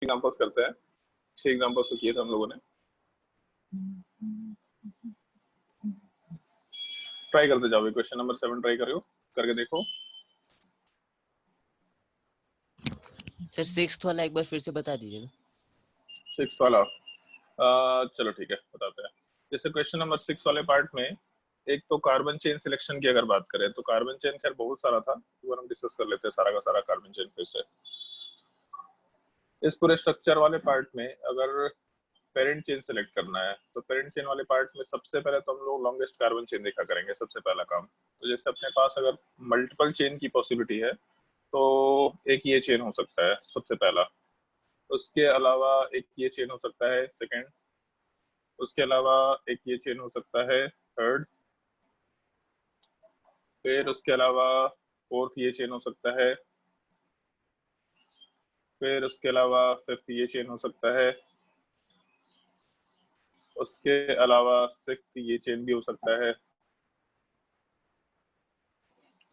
Examples करते हैं। 6 examples तो किए थे हम लोगों ने। ट्राई करते जाओ। क्वेश्चन नंबर 7 ट्राई करो, करके देखो। सर 6th वाला एक बार फिर से बता दीजिए ना। 6 वाला चलो ठीक है, बताते हैं। जैसे क्वेश्चन नंबर 6 वाले पार्ट में एक तो कार्बन चेन सिलेक्शन की अगर बात करें तो कार्बन चेन खैर बहुत सारा था, एक बार हम डिस्कस कर लेते हैं सारा का सारा कार्बन चेन फिर से। इस पूरे स्ट्रक्चर वाले पार्ट में अगर पेरेंट चेन सेलेक्ट करना है तो पेरेंट चेन वाले पार्ट में सबसे पहले तो हम लोग लॉन्गेस्ट कार्बन चेन देखा करेंगे, सबसे पहला काम। तो जैसे अपने पास अगर मल्टीपल चेन की पॉसिबिलिटी है तो एक ये चेन हो सकता है सबसे पहला, उसके अलावा एक ये चेन हो सकता है सेकंड, उसके अलावा एक ये चेन हो सकता है थर्ड, फिर उसके अलावा फोर्थ ये चेन हो सकता है, फिर उसके अलावा फिफ्थ ये चेन हो सकता है, उसके अलावा सिक्स्थ ये चेन भी हो सकता है।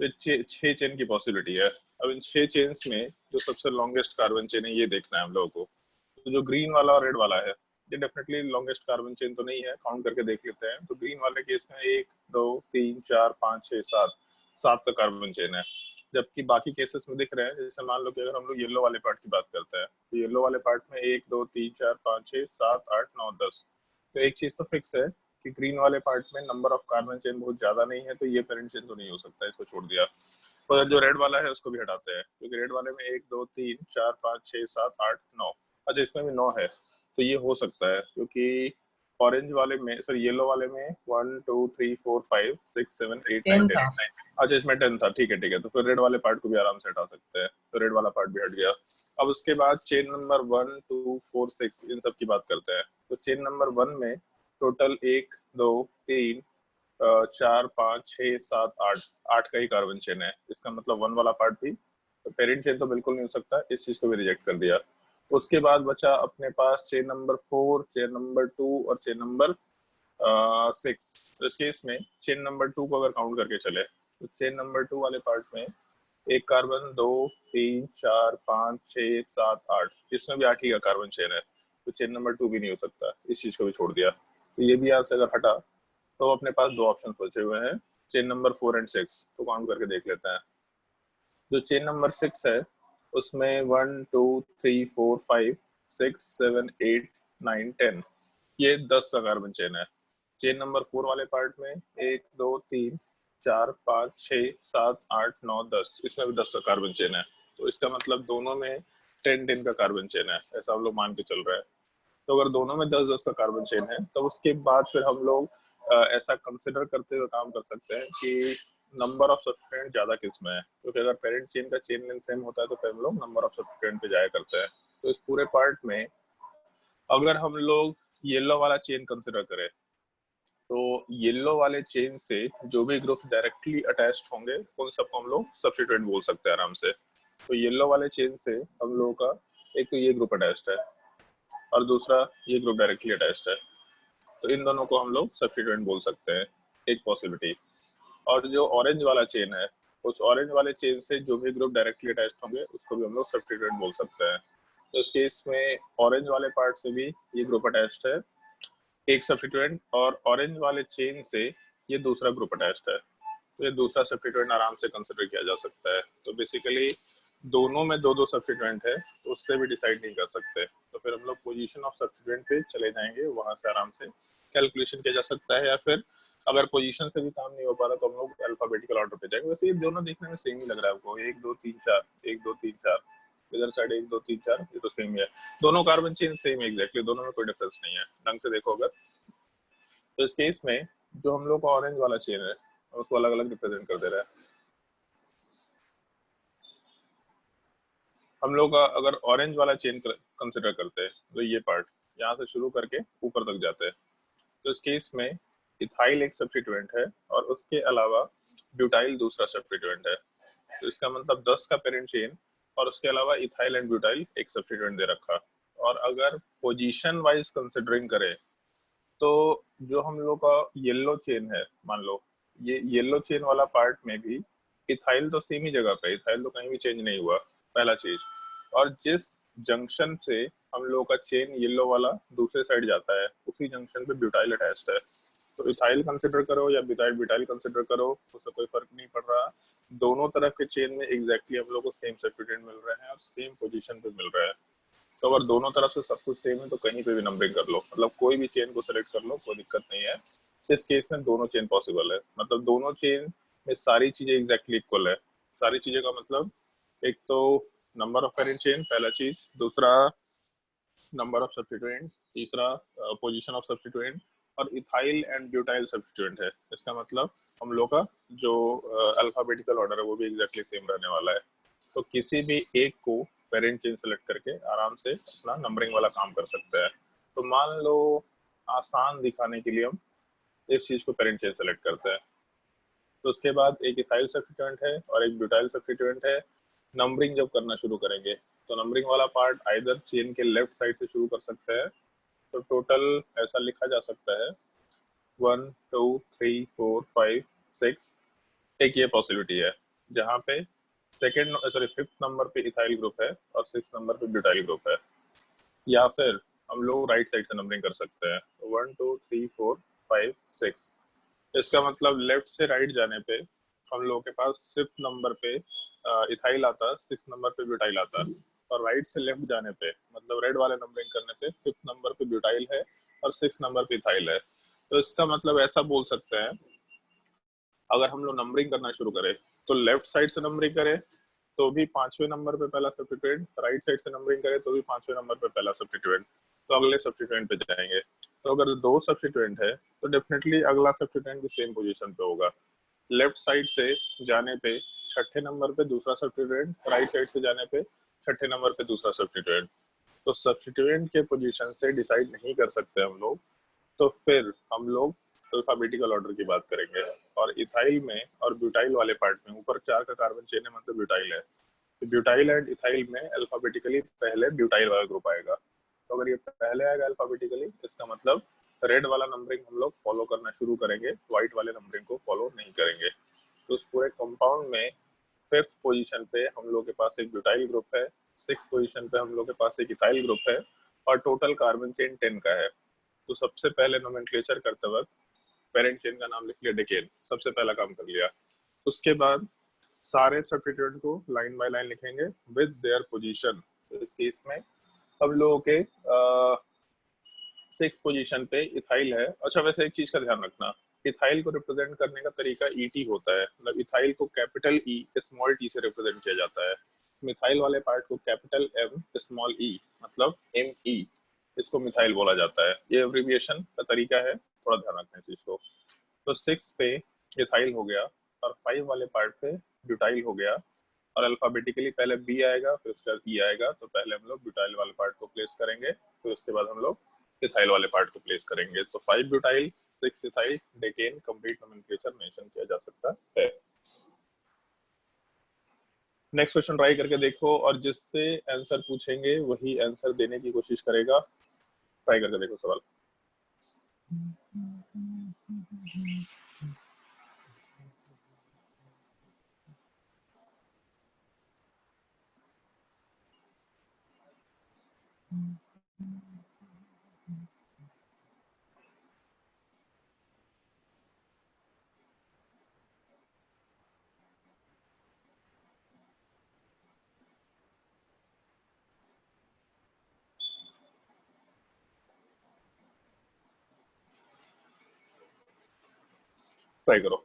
तो 6 चेन की पॉसिबिलिटी है। अब इन 6 चेन्स में जो सबसे लॉन्गेस्ट कार्बन चेन है ये देखना है हम लोगों को। तो जो ग्रीन वाला और रेड वाला है ये डेफिनेटली लॉन्गेस्ट कार्बन चेन तो नहीं है, काउंट करके देख लेते हैं। तो ग्रीन वाले केस में 1 2 3 4 5 6 7 तक कार्बन चेन है, जबकि बाकी केसेस में दिख रहे हैं। जैसे मान लो कि अगर हम लोग येलो वाले पार्ट की बात करते हैं तो येलो वाले पार्ट में 1 2 3 4 5 6 7 8 9 10। तो एक चीज तो फिक्स है कि ग्रीन वाले पार्ट में नंबर ऑफ कार्बन चेन बहुत ज्यादा नहीं है, तो ये पेरेंट चेन तो नहीं हो सकता, इसको छोड़ दिया। तो जो रेड वाला है उसको भी हटाते हैं, क्योंकि रेड वाले में 1 2 3 4 5 6 7 8 9, अच्छा इसमें भी 9 है तो ये हो सकता है। क्योंकि ऑरेंज वाले में सॉरी येलो वाले में 1 2 3 4 5 6 7 8 9 10, अच्छा इसमें 10 था, ठीक है। तो फिर रेड वाले पार्ट को भी आराम से हटा सकते हैं, तो रेड वाला पार्ट भी हट गया। अब उसके बाद चेन नंबर 1 2 4 6 इन सब की बात करते हैं। तो चेन नंबर 1 में टोटल 1 2 3 4 5 6 7 8 का ही कार्बन चेन है। इसका मतलब 1 वाला पार्ट भी तो पेरेंट चेन तो बिल्कुल नहीं हो सकता, इस चीज को भी रिजेक्ट कर दिया। उसके बाद बचा अपने पास चेन नंबर 4, चेन नंबर 2 और चेन नंबर 6। तो इस केस में चेन नंबर 2 को अगर काउंट करके चले तो चेन नंबर 2 वाले पार्ट में एक कार्बन 2 3 4 5 6 7 8, इसमें भी 8 ही का कार्बन चेन है, तो चेन नंबर 2 भी नहीं हो सकता, इस चीज को भी छोड़ दिया। तो ये भी यहाँ से अगर हटा तो अपने पास 2 ऑप्शन बचे हुए हैं, चेन नंबर 4 एंड 6। तो काउंट करके देख लेते हैं। जो चेन नंबर 6 है उसमें 1 2 3 4 5 6 7 8 9 10, ये 10 का कार्बन चेन है। चेन नंबर 4 वाले पार्ट में 1 2 3 4 5 6 7 8 9 10, इसमें भी 10 का कार्बन चेन है। तो इसका मतलब दोनों में 10 10 का कार्बन चेन है, ऐसा हम लोग मान के चल रहे हैं। तो अगर दोनों में 10 10 का कार्बन चेन है तो उसके बाद फिर हम लोग ऐसा कंसिडर करते हुए काम कर सकते हैं कि नंबर ऑफ सब्सटेंट ज्यादा किस में है। क्योंकि अगर पेरेंट चेन का चेन लेंथ सेम होता है तो फिर हम लोग नंबर ऑफ सब्सटेंट पे जाया करते हैं। तो इस पूरे पार्ट में अगर हम लोग येलो वाला चेन कंसिडर करें तो येलो वाले चेन से जो भी ग्रुप डायरेक्टली अटैच्ड होंगे उन सबको हम लोग सब्स्टिट्यूएंट बोल सकते हैं आराम से। तो येलो वाले चेन से हम लोगों का एक तो ये ग्रुप अटैच्ड है और दूसरा ये ग्रुप डायरेक्टली अटैच्ड है, तो इन दोनों को हम लोग सब्स्टिट्यूएंट बोल सकते हैं, एक पॉसिबिलिटी। और जो ऑरेंज वाला चेन है उस ऑरेंज वाले चेन से जो भी ग्रुप डायरेक्टली अटैच्ड होंगे उसको भी हम लोग सब्स्टिट्यूएंट बोल सकते हैं। तो इस केस में ऑरेंज वाले पार्ट से भी ये ग्रुप अटैच्ड है एक सब्स्टिट्यूएंट, और ऑरेंज वाले चेन से ये दूसरा ग्रुप अटैच्ड है, तो ये दूसरा सब्स्टिट्यूएंट आराम से कंसिडर किया जा सकता है। तो बेसिकली दोनों में 2 2 सब्स्टिट्यूएंट है तो उससे भी डिसाइड नहीं कर सकते, तो फिर हम लोग पोजीशन ऑफ सब्स्टिट्यूएंट पे चले जाएंगे, वहां से आराम से कैलकुलेशन किया जा सकता है। या फिर अगर पोजीशन से भी काम नहीं हो पा रहा तो हम लोग अल्फाबेटिकल ऑर्डर पे जाएंगे। वैसे ये दोनों देखने में सेम ही लग रहा है आपको, 1 2 3 4 1 2 3 4, इधर साइड 1 2 3 4, ये तो सेम ही है। दोनों कार्बन चेन सेम एग्जैक्टली, दोनों में कोई डिफरेंस नहीं है ढंग से देखो अगर। तो इस केस में जो हम लोग का ऑरेंज वाला चेन है उसको अलग अलग रिप्रेजेंट कर दे रहा है। हम लोग अगर ऑरेंज वाला चेन कंसिडर करते हैं तो ये पार्ट यहाँ से शुरू करके ऊपर तक जाते हैं। तो इस केस में इथाइल एक सब्स्टिट्यूएंट है और उसके अलावा ब्यूटाइल दूसरा सब्स्टिट्यूएंट है। तो इसका मतलब 10 का पेरेंट चेन और उसके अलावा इथाइल एंड ब्यूटाइल एक सब्स्टिट्यूएंट दे रखा। और अगर पोजीशन वाइज कंसिडरिंग करें तो जो हम लोग का येलो चेन है, मान लो ये येलो चेन वाला पार्ट में भी इथाइल तो सेम ही जगह पे, इथाइल तो कहीं भी चेंज नहीं हुआ, पहला चीज। और जिस जंक्शन से हम लोगों का चेन येलो वाला दूसरे साइड जाता है, उसी जंक्शन पे ब्यूटाइल अटैच्ड है। तो इथाइल कंसिडर करो या ब्यूटाइल ब्यूटाइल कंसिडर करो, उससे कोई फर्क नहीं पड़ रहा। दोनों तरफ के चेन में एग्जैक्टली हम लोग को सेम सब्स्टिट्यूएंट मिल रहे हैं और सेम पोजीशन पे मिल रहा है। तो अगर दोनों तरफ से सब कुछ सेम है तो कहीं पे भी नंबरिंग कर लो, मतलब कोई भी चेन को सेलेक्ट कर लो, कोई दिक्कत नहीं है। इस केस में दोनों चेन पॉसिबल है, मतलब दोनों चेन में सारी चीजें एग्जैक्टली इक्वल है। सारी चीजें का मतलब एक तो नंबर ऑफ पेरेंट चेन, पहला चीज, दूसरा नंबर ऑफ सब्स्टिट्यूएंट, तीसरा पोजीशन ऑफ सब्स्टिट्यूएंट, और इथाइल एंड ब्यूटाइल सब्स्टिट्यूएंट है। इसका मतलब हम लोग का जो अल्फाबेटिकल ऑर्डर है वो भी एग्जैक्टली सेम रहने वाला है। तो किसी भी एक को पेरेंट चेन सेलेक्ट करके आराम से अपना नंबरिंग वाला काम कर सकते हैं। तो मान लो आसान दिखाने के लिए हम इस चीज को पेरेंट चेन सेलेक्ट करते हैं। तो उसके बाद एक इथाइल सब्स्टिट्यूएंट है और एक ब्यूटाइल सब्स्टिट्यूएंट है। नंबरिंग जब करना शुरू करेंगे तो नंबरिंग वाला पार्ट आइदर चेन के लेफ्ट साइड से शुरू कर सकते हैं। तो टोटल ऐसा लिखा जा सकता है 1 2 3 4 5 6। एक ये पॉसिबिलिटी है जहाँ पे फिफ्थ नंबर पे इथाइल ग्रुप है और सिक्स नंबर पे ब्यूटाइल ग्रुप है। या फिर हम लोग राइट साइड से नंबरिंग कर सकते हैं, 1 2 3 4 5 6। इसका मतलब लेफ्ट से राइट जाने पे हम लोगों के पास फिफ्थ नंबर पे इथाइल आता, सिक्स नंबर पे ब्यूटाइल आता, और राइट से लेफ्ट जाने पे मतलब रेड वाले नंबरिंग करने पे फिफ्थ नंबर पे ब्यूटाइल है और सिक्स नंबर पे इथाइल है। तो इसका मतलब ऐसा बोल सकते हैं, अगर हम लोग नंबरिंग करना शुरू करें तो लेफ्ट साइड से नंबरिंग करें तो भी पांचवें नंबर पे पहला सब्स्टिट्यूएंट, राइट साइड से नंबरिंग करें तो भी पांचवें नंबर पे पहला सब्स्टिट्यूएंट, तो अगले सब्स्टिट्यूएंट पे जाएंगे। तो अगर दो सब्स्टिट्यूएंट है तो डेफिनेटली अगला सब्स्टिट्यूएंट भी सेम पोजीशन पे होगा। लेफ्ट साइड से जाने पे छठे नंबर पे दूसरा सब्स्टिट्यूएंट, राइट साइड से जाने पे छठे नंबर पे दूसरा सब्स्टिट्यूएंट। तो सब्स्टिट्यूएंट के पोजीशन से डिसाइड नहीं कर सकते हम लोग, तो फिर हम लोग अल्फाबेटिकल ऑर्डर की बात करेंगे। और इथाइल में और ब्यूटाइल वाले पार्ट में ऊपर चार का कार्बन चेन है, मतलब ब्यूटाइल है, तो ब्यूटाइल एंड इथाइल में अल्फाबेटिकली पहले ब्यूटाइल वाला ग्रुप आएगा। तो अगर ये पहले आएगा अल्फाबेटिकली, इसका मतलब रेड वाला नंबरिंग हम लोग फॉलो करना शुरू करेंगे, व्हाइट वाले नंबरिंग को फॉलो नहीं करेंगे। तो उस पूरे कंपाउंड में फिफ्थ पोजीशन पे हम लोग के पास एक ब्यूटाइल ग्रुप है, सिक्स पोजीशन पे हम लोग के पास एक इथाइल ग्रुप है, और टोटल कार्बन चेन 10 का है। तो सबसे पहले नोमेनक्लेचर करते वक्त पेरेंट चेन का नाम लिख लिया डेकेन, सबसे पहला काम कर लिया। उसके बाद सारे सब्स्टिट्यूएंट को लाइन बाय लाइन लिखेंगे विद देयर पोजीशन। तो इस केस में हम लोगों के सिक्स पोजीशन पे इथाइल है। अच्छा, वैसे एक चीज का ध्यान रखना, इथाइल को रिप्रेजेंट करने का तरीका ईटी होता है, मतलब इथाइल को कैपिटल ई स्मॉल टी से रिप्रेजेंट किया जाता है। मिथाइल वाले पार्ट को कैपिटल एम स्मॉल ई मतलब एम ई, इसको मिथाइल बोला जाता है। ये एब्रिविएशन का तरीका है, थोड़ा ध्यान रखना इस चीज को। तो सिक्स पे इथाइल हो गया और फाइव वाले पार्ट पे ब्यूटाइल हो गया, और अल्फाबेटिकली पहले बी आएगा फिर उसके बाद ई आएगा। तो पहले हम लोग ब्यूटाइल वाले पार्ट को प्लेस करेंगे, फिर उसके बाद हम लोग इथाइल वाले पार्ट को प्लेस करेंगे। तो five butyl, six ethyl, decane, complete nomenclature mention किया जा सकता है। नेक्स्ट क्वेश्चन ट्राई करके देखो, और जिससे आंसर पूछेंगे वही आंसर देने की कोशिश करेगा। ट्राई करके देखो सवाल। ट्राई करो।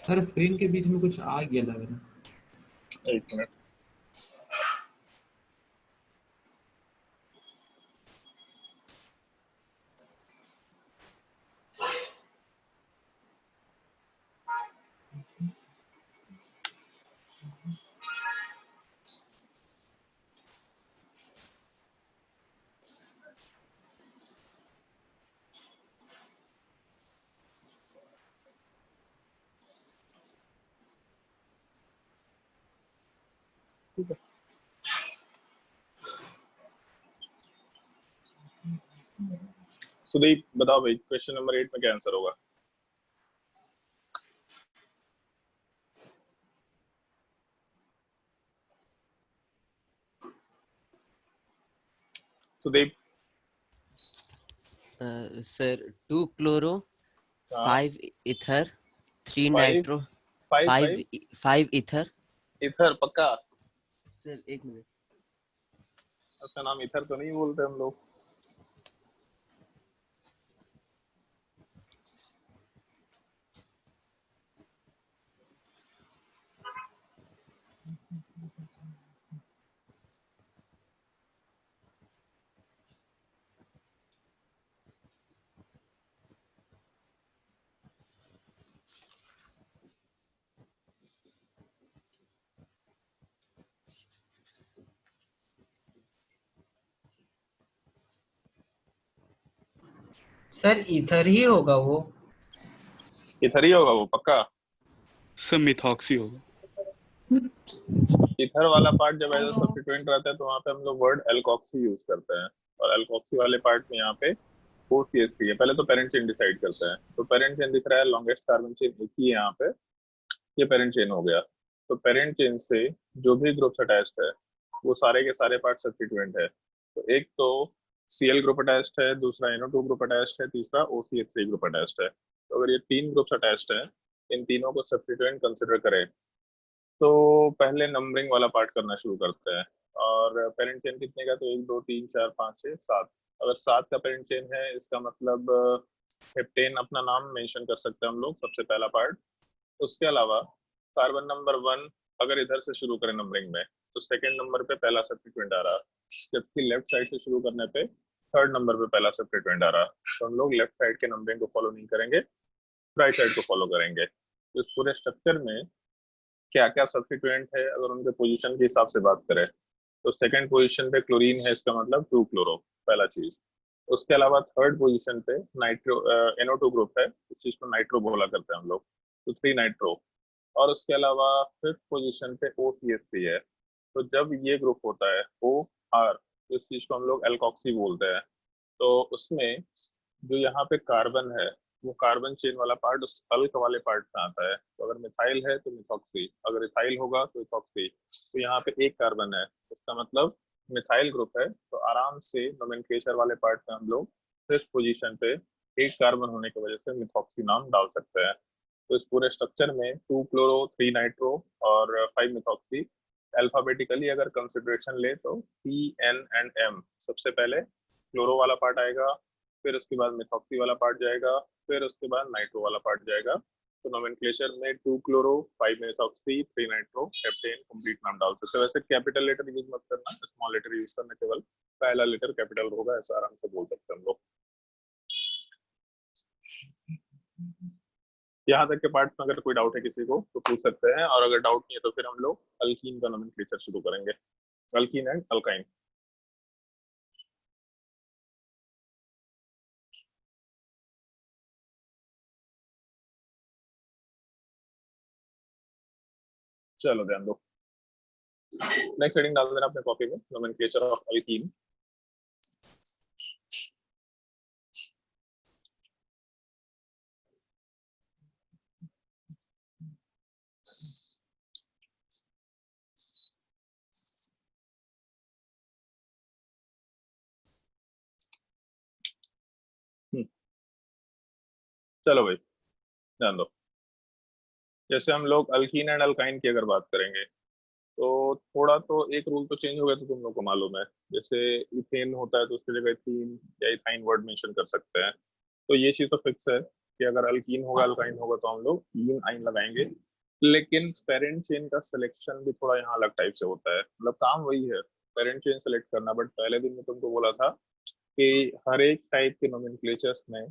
सर स्क्रीन के बीच में कुछ आ गया लग रहा है। एक मिनट। सुदीप बताओ भाई, क्वेश्चन नंबर 8 में क्या आंसर होगा? सुदीप। Sir, 2 chloro, हाँ 5 ether, 3 five nitro, five 5 फाइव5 ether. Ether पक्का? Sir, एक मिनट। उसका नाम इथर तो नहीं बोलते हम लोग? सर ईथर ही होगा वो। इथर ही होगा वो पक्का? सर मिथॉक्सी होगा। इथर वाला पार्ट जब एज सब्स्टिट्यूएंट रहता है तो वहाँ पे हम लोग वर्ड एल्कोक्सी यूज करते हैं, और एल्कोक्सी वाले पार्ट में यहाँ पे OCH3 है। पहले तो पेरेंट चेन डिसाइड करते हैं, तो पेरेंट चेन दिख रहा है, लॉन्गेस्ट कार्बन चेन एक ही है यहाँ पे, ये पेरेंट चेन हो गया। तो पेरेंट चेन से जो भी ग्रुप्स अटैच्ड है वो सारे के सारे पार्ट सब्स्टिट्यूएंट है। तो एक तो Cl ग्रुप अटैच्ड है, दूसरा NO2 ग्रुप अटैच्ड है, तीसरा OCH3 ग्रुप अटैच्ड है। तो अगर ये 3 ग्रुप्स अटैच्ड है, इन तीनों को सब्स्टिट्यूएंट कंसिडर करें तो पहले नंबरिंग वाला पार्ट करना शुरू करते हैं। और पेरेंट चेन कितने का? तो 1 2 3 4 5 6 7। अगर 7 का पेरेंट चेन है, इसका मतलब हेप्टेन अपना नाम मेंशन कर सकते हैं हम लोग, सबसे पहला पार्ट। उसके अलावा कार्बन नंबर 1 अगर इधर से शुरू करें नंबरिंग में तो सेकंड नंबर पे पहला सब्स्टिट्यूएंट आ रहा, जबकि लेफ्ट साइड से शुरू करने पे थर्ड नंबर पे पहला सब्स्टिट्यूएंट आ रहा। तो हम लोग लेफ्ट साइड के नंबरिंग को फॉलो नहीं करेंगे, राइट साइड को फॉलो करेंगे। तो इस पूरे स्ट्रक्चर में क्या क्या सब्स्टिट्यूएंट है अगर उनके पोजीशन के हिसाब से बात करें तो सेकंड पोजीशन पे क्लोरीन है, इसका मतलब 2 क्लोरो, पहला चीज। उसके अलावा थर्ड पोजीशन पे नाइट्रो NO2 ग्रुप है, इस चीज को नाइट्रो बोला करते हैं हम लोग, तो 3 नाइट्रो। और उसके अलावा फिफ्थ पोजीशन पे OCH3 है। तो जब ये ग्रुप होता है OR, इस चीज को हम लोग एल्कोक्सी बोलते हैं। तो उसमें जो यहाँ पे कार्बन है वो कार्बन चेन वाला पार्ट उस अल्क वाले पार्ट में आता है। तो अगर मिथाइल है तो मिथॉक्सी, अगर इथाइल होगा तो इथॉक्सी। तो यहाँ पे एक कार्बन है, इसका मतलब मिथाइल ग्रुप है। तो आराम से नोमेनक्लेचर वाले पार्ट में हम लोग फिफ्थ पोजीशन पे एक कार्बन होने की वजह से मिथॉक्सी नाम डाल सकते हैं। तो इस पूरे स्ट्रक्चर में 2 क्लोरो, 3 नाइट्रो और 5 मिथॉक्सी। अल्फाबेटिकली अगर कंसिडरेशन ले तो CN and M, सबसे पहले क्लोरो वाला पार्ट आएगा, फिर उसके बाद मिथॉक्सी वाला पार्ट जाएगा, फिर उसके बाद नाइट्रो वाला पार्ट जाएगा। तो नोमेनक्लेचर में 2 chloro, 5 methoxy, 3 nitro, heptane complete नाम डाल सकते हैं। वैसे कैपिटल लेटर यूज मत करना, स्मॉल लेटर यूज करना, केवल पहला लेटर कैपिटल होगा, ऐसा आराम से बोल सकते हैं हम लोग। यहाँ तक के पार्ट में अगर कोई डाउट है किसी को तो पूछ सकते हैं, और अगर डाउट नहीं है तो फिर हम लोग अल्कीन का नोमेनक्लेचर शुरू करेंगे, अल्कीन एंड अल्काइन। चलो ध्यान दो, नेक्स्ट हेडिंग डाल देना अपने कॉपी में, नोमेनक्लेचर ऑफ अल्कीन। चलो भाई ध्यान दो, जैसे हम लोग अल्कीन एंड अल्काइन की अगर बात करेंगे तो थोड़ा तो एक रूल तो चेंज हो गया, तो तुम लोग को मालूम है। जैसे इथेन होता है तो उसकी जगह इथीन या इथाइन वर्ड मेंशन कर सकते हैं, तो ये चीज तो फिक्स है। कि अगर अल्कीन होगा अल्काइन होगा तो हम लोग ईन आइन लगाएंगे। लेकिन पेरेंट चेन का सिलेक्शन भी थोड़ा यहाँ अलग टाइप से होता है, मतलब काम वही है पेरेंट चेन सेलेक्ट करना, बट पहले दिन में तुमको बोला था कि हर एक टाइप के नोमेनक्लेचर्स में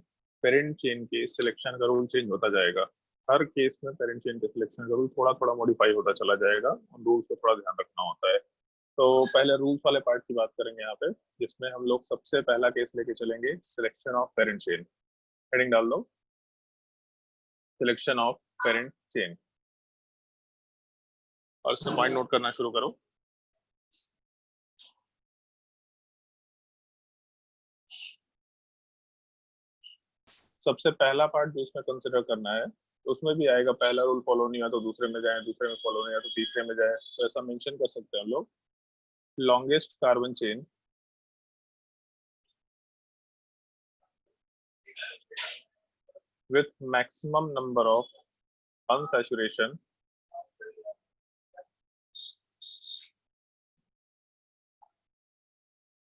पेरेंट चेन के सिलेक्शन का रूल चेंज होता जाएगा। हर केस में पेरेंट चेन के सिलेक्शन का रूल थोड़ा थोड़ा मॉडिफाई होता चला जाएगा, और रूल को थोड़ा ध्यान रखना होता है। तो पहले रूल्स वाले पार्ट की बात करेंगे यहाँ पे, जिसमें हम लोग सबसे पहला केस लेके चलेंगे selection of parent chain. Heading डाल दो, सिलेक्शन ऑफ पेरेंट चेन, और इसमें पॉइंट नोट करना शुरू करो। सबसे पहला पार्ट जो इसमें कंसिडर करना है, उसमें भी आएगा पहला रूल फॉलो नहीं हुआ तो दूसरे में जाए, दूसरे में फॉलो नहीं हुआ तो तीसरे में जाए, तो ऐसा मेंशन कर सकते हैं हम लोग। Longest carbon chain with maximum number of unsaturation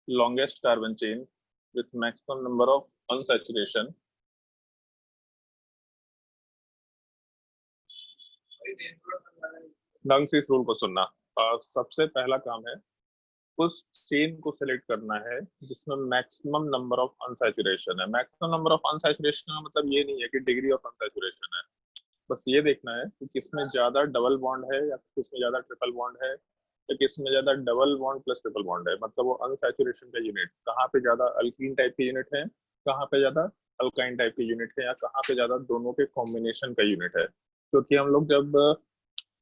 longest carbon chain with maximum number of unsaturation ढंग से इस रूल को सुनना। सबसे पहला काम है उस चेन को सिलेक्ट करना है जिसमें मैक्सिमम नंबर ऑफ अनसैचुरेशन है। मैक्सिमम नंबर ऑफ अनसैचुरेशन का मतलब ये नहीं है कि डिग्री ऑफ अनसैचुरेशन है, बस ये देखना है कि किसमें ज्यादा डबल बॉन्ड है या किसमें ज्यादा ट्रिपल बॉन्ड है, या किसमें ज्यादा double bond plus triple bond है। मतलब वो अनसैचुरेशन का यूनिट कहाँ पे ज्यादा अल्कीन टाइप के यूनिट है, कहाँ पे ज्यादा अल्काइन टाइप के यूनिट है, या कहाँ पे ज्यादा दोनों के कॉम्बिनेशन का यूनिट है। क्योंकि हम लोग जब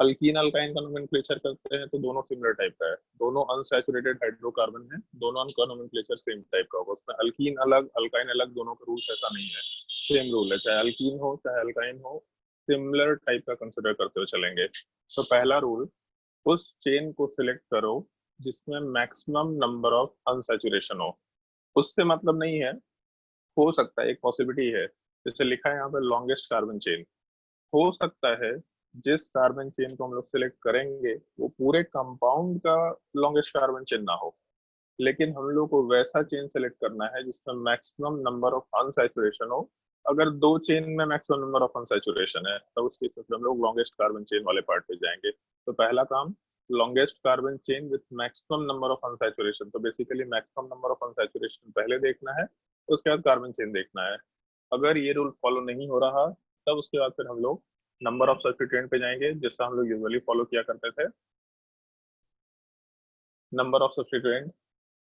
अल्कीन अल्काइन का नोमेनक्लेचर करते हैं तो दोनों सिमिलर टाइप का है, दोनों अनसैचुरेटेड हाइड्रोकार्बन है, दोनों का नोमेनक्लेचर सेम टाइप का होगा। उसमें अल्कीन अलग अल्काइन अलग, दोनों का रूल ऐसा नहीं है, सेम रूल है, चाहे अल्कीन हो चाहे अल्काइन हो, सिमिलर टाइप का कंसिडर करते हुए चलेंगे। तो पहला रूल, उस चेन को सिलेक्ट करो जिसमें मैक्सिमम नंबर ऑफ अनसैचुरेशन हो। उससे मतलब नहीं है, हो सकता है, एक पॉसिबिलिटी है, जैसे लिखा है यहाँ पे लॉन्गेस्ट कार्बन चेन, हो सकता है जिस कार्बन चेन को हम लोग सिलेक्ट करेंगे वो पूरे कंपाउंड का लॉन्गेस्ट कार्बन चेन ना हो, लेकिन हम लोग को वैसा चेन सेलेक्ट करना है जिसमें मैक्सिमम नंबर ऑफ अनसैचुरेशन हो। अगर दो चेन में मैक्सिमम नंबर ऑफ अनसैचुरेशन है तो उस केस में हम लोग लॉन्गेस्ट कार्बन चेन वाले पार्ट पे जाएंगे। तो पहला काम longest carbon chain with maximum number of unsaturation, तो basically maximum number of unsaturation पहले देखना है, तो उसके बाद कार्बन चेन देखना है। अगर ये रूल फॉलो नहीं हो रहा तब उसके बाद फिर हम लोग नंबर ऑफ सब्स्टिट्यूएंट पे जाएंगे, जिससे हम लोग यूजुअली फॉलो किया करते थे, नंबर ऑफ सब्स्टिट्यूएंट।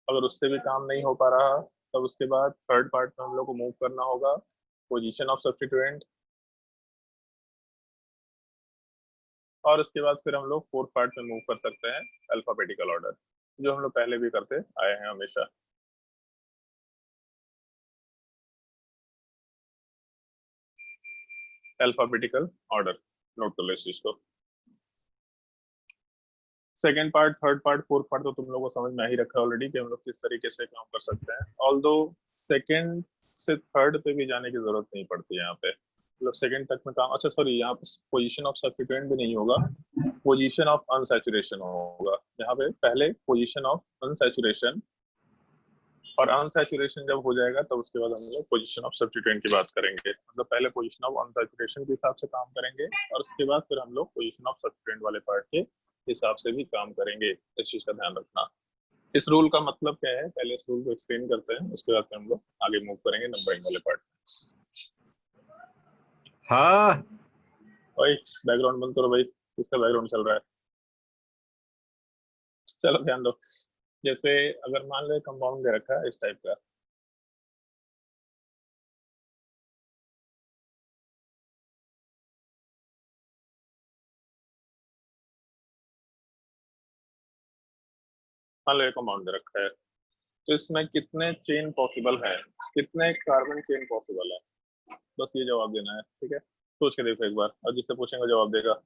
अगर उससे भी काम नहीं हो पा रहा तब उसके बाद थर्ड पार्ट में हम लोग को मूव करना होगा, पोजीशन ऑफ सब्स्टिट्यूएंट, और उसके बाद फिर हम लोग फोर्थ पार्ट में मूव कर सकते हैं, अल्फाबेटिकल ऑर्डर, जो हम लोग पहले भी करते आए हैं हमेशा। अल्फाबेटिकल ऑर्डर नोट कर लो इस चीज को। Second part, third part, fourth part तो तुम लोगों को समझ में आ ही रखा है ऑलरेडी कि हम लोग किस तरीके से काम कर सकते हैं। ऑल्दो सेकेंड से थर्ड पे भी जाने की जरूरत नहीं पड़ती है यहाँ पे, मतलब सेकेंड तक में काम, अच्छा सॉरी यहाँ पे पोजीशन ऑफ सब्स्टिट्यूएंट भी नहीं होगा, पोजीशन ऑफ अनसैचुरेशन होगा। यहाँ पे पहले पोजीशन ऑफ अनसैचुरेशन, और अनसैचुरेशन जब हो जाएगा तब उसके बाद हम लोग पोजीशन ऑफ सब्स्टिट्यूएंट की बात करेंगे। मतलब पहले पोजीशन ऑफ अनसैचुरेशन के हिसाब से काम करेंगे और उसके बाद फिर हम लोग पोजीशन ऑफ सब्स्टिट्यूएंट वाले पार्ट के हिसाब से भी काम करेंगे। इस चीज का ध्यान रखना। इस रूल का मतलब क्या है, पहले इस रूल को एक्सप्लेन करते हैं, उसके बाद हम लोग आगे मूव करेंगे नंबरिंग वाले पार्ट। हाँ भाई बैकग्राउंड बंद करो भाई, किसका बैकग्राउंड चल रहा है? चलो ध्यान दो। जैसे अगर मान लो कंपाउंड दे रखा है इस टाइप का, मान लो कंपाउंड दे रखा है, तो इसमें कितने चेन पॉसिबल है, कितने कार्बन चेन पॉसिबल है, बस ये जवाब देना है। ठीक है, सोच के देखो एक बार, और जिससे पूछेंगे जवाब देगा।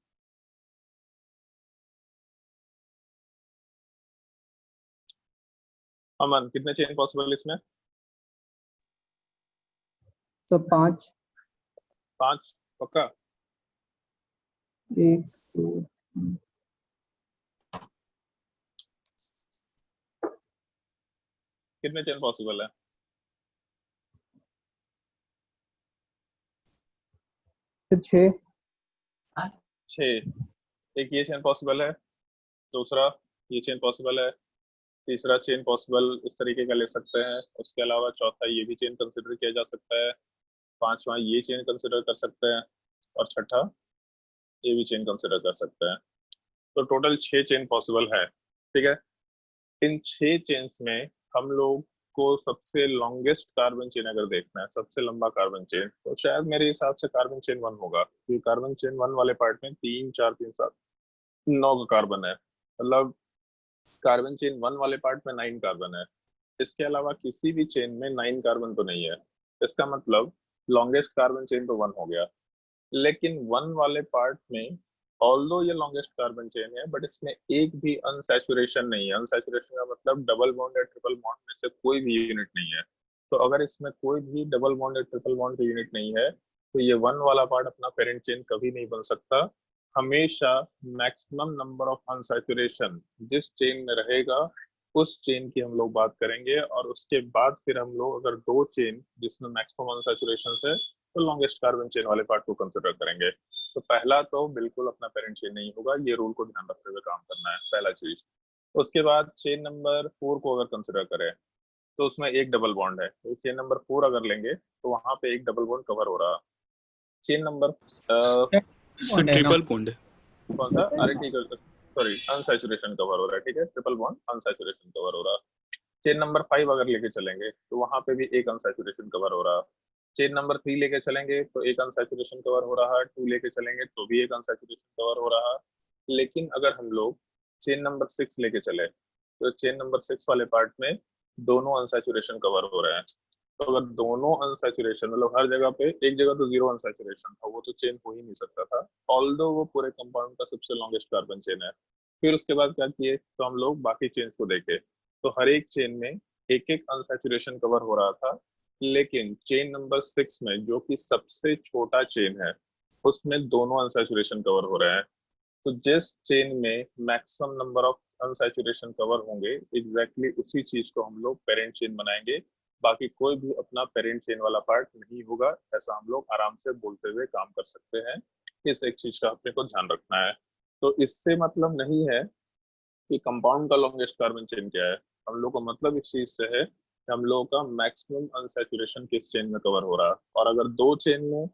अमन, कितने चेन पॉसिबल इसमें? तो 5। 5 पक्का? 1 2 3 कितने चेन पॉसिबल है? तो 6। 6, एक ये चेन पॉसिबल है, दूसरा ये चेन पॉसिबल है, तीसरा चेन पॉसिबल इस तरीके का ले सकते हैं, उसके अलावा चौथा ये भी चेन कंसिडर किया जा सकता है, पांचवा ये चेन कंसिडर कर सकते हैं, और छठा ये भी चेन कंसिडर कर सकते हैं। तो टोटल 6 चेन पॉसिबल है, ठीक है। इन 6 चेन्स में हम लोग को सबसे लॉन्गेस्ट कार्बन चेन अगर देखना है, सबसे लंबा कार्बन चेन, तो शायद मेरे हिसाब से कार्बन चेन 1 होगा, क्योंकि कार्बन चेन 1 वाले पार्ट में 3 4 3 7 9 का कार्बन है, मतलब कार्बन चेन 1 वाले पार्ट में 9 कार्बन है। इसके अलावा किसी भी चेन में 9 कार्बन तो नहीं है, इसका मतलब लॉन्गेस्ट कार्बन चेन तो 1 हो गया। लेकिन 1 वाले पार्ट में ऑल्दो ये लॉन्गेस्ट कार्बन चेन है, बट इसमें एक भी अनसैचुरेशन नहीं है। अनसैचुरेशन का मतलब डबल बॉन्ड या ट्रिपल बॉन्ड में से कोई भी यूनिट नहीं है। तो अगर इसमें कोई भी डबल बॉन्ड या ट्रिपल बॉन्ड की यूनिट नहीं है, तो ये 1 वाला पार्ट अपना पेरेंट चेन कभी नहीं बन सकता। हमेशा मैक्सिमम नंबर ऑफ अनसैचुरेशन जिस चेन में रहेगा उस चेन की हम लोग बात करेंगे, और उसके बाद फिर हम लोग अगर 2 चेन जिसमें मैक्सिमम अनसैचुरेशन है तो लॉन्गेस्ट कार्बन चेन वाले पार्ट को कंसिडर करेंगे। तो पहला तो बिल्कुल अपना पेरेंट चेन नहीं होगा, ये रूल को ध्यान रखते हुए काम करना है, पहला चीज। उसके बाद चेन नंबर 4 को अगर कंसिडर करें तो उसमें एक डबल बॉन्ड है, तो चेन नंबर 4 अगर लेंगे तो वहां पे एक डबल बॉन्ड कवर हो रहा। Chain number sir triple bond है। कौन सा? अरे ठीक है, सॉरी, अनसैचुरेशन कवर हो रहा है, ठीक है, ट्रिपल बॉन्ड अनसैचुरेशन कवर हो रहा। चेन नंबर 5 अगर लेके चलेंगे तो वहां पे भी एक अनसैचुरेशन कवर हो रहा। चेन नंबर 3 लेके चलेंगे तो एक अनसैचुरेशन कवर हो रहा, 2 लेके चलेंगे तो भी एक अनसैचुरेशन कवर हो रहा। लेकिन अगर हम लोग चेन नंबर 6 लेके चले तो चेन नंबर 6 वाले पार्ट में दोनों अनसैचुरेशन कवर हो रहे हैं। तो अगर दोनों अनसैचुरेशन, मतलब हर जगह पे, एक जगह तो 0 अनसैचुरेशन था, वो तो चेन हो ही नहीं सकता था, ऑल्दो वो पूरे कंपाउंड का सबसे लॉन्गेस्ट कार्बन चेन है। फिर उसके बाद क्या किए, तो हम लोग बाकी चेन को देखे, तो हर एक चेन में एक एक अनसैचुरेशन कवर हो रहा था। लेकिन चेन नंबर 6 में, जो कि सबसे छोटा चेन है, उसमें दोनों अनसैचुरेशन कवर हो रहे हैं। तो जिस चेन में maximum number of unsaturation cover होंगे, एग्जैक्टली उसी चीज को हम लोग पेरेंट चेन बनाएंगे। बाकी कोई भी अपना पेरेंट चेन वाला पार्ट नहीं होगा, ऐसा हम लोग आराम से बोलते हुए काम कर सकते हैं। इस एक चीज का अपने को ध्यान रखना है। तो इससे मतलब नहीं है कि कंपाउंड का लॉन्गेस्ट कार्बन चेन क्या है, हम लोग का मतलब इस चीज से है कि हम लोगों का मैक्सिमम अनसैचुरेशन किस चेन में कवर हो रहा है। और अगर 2 चेन में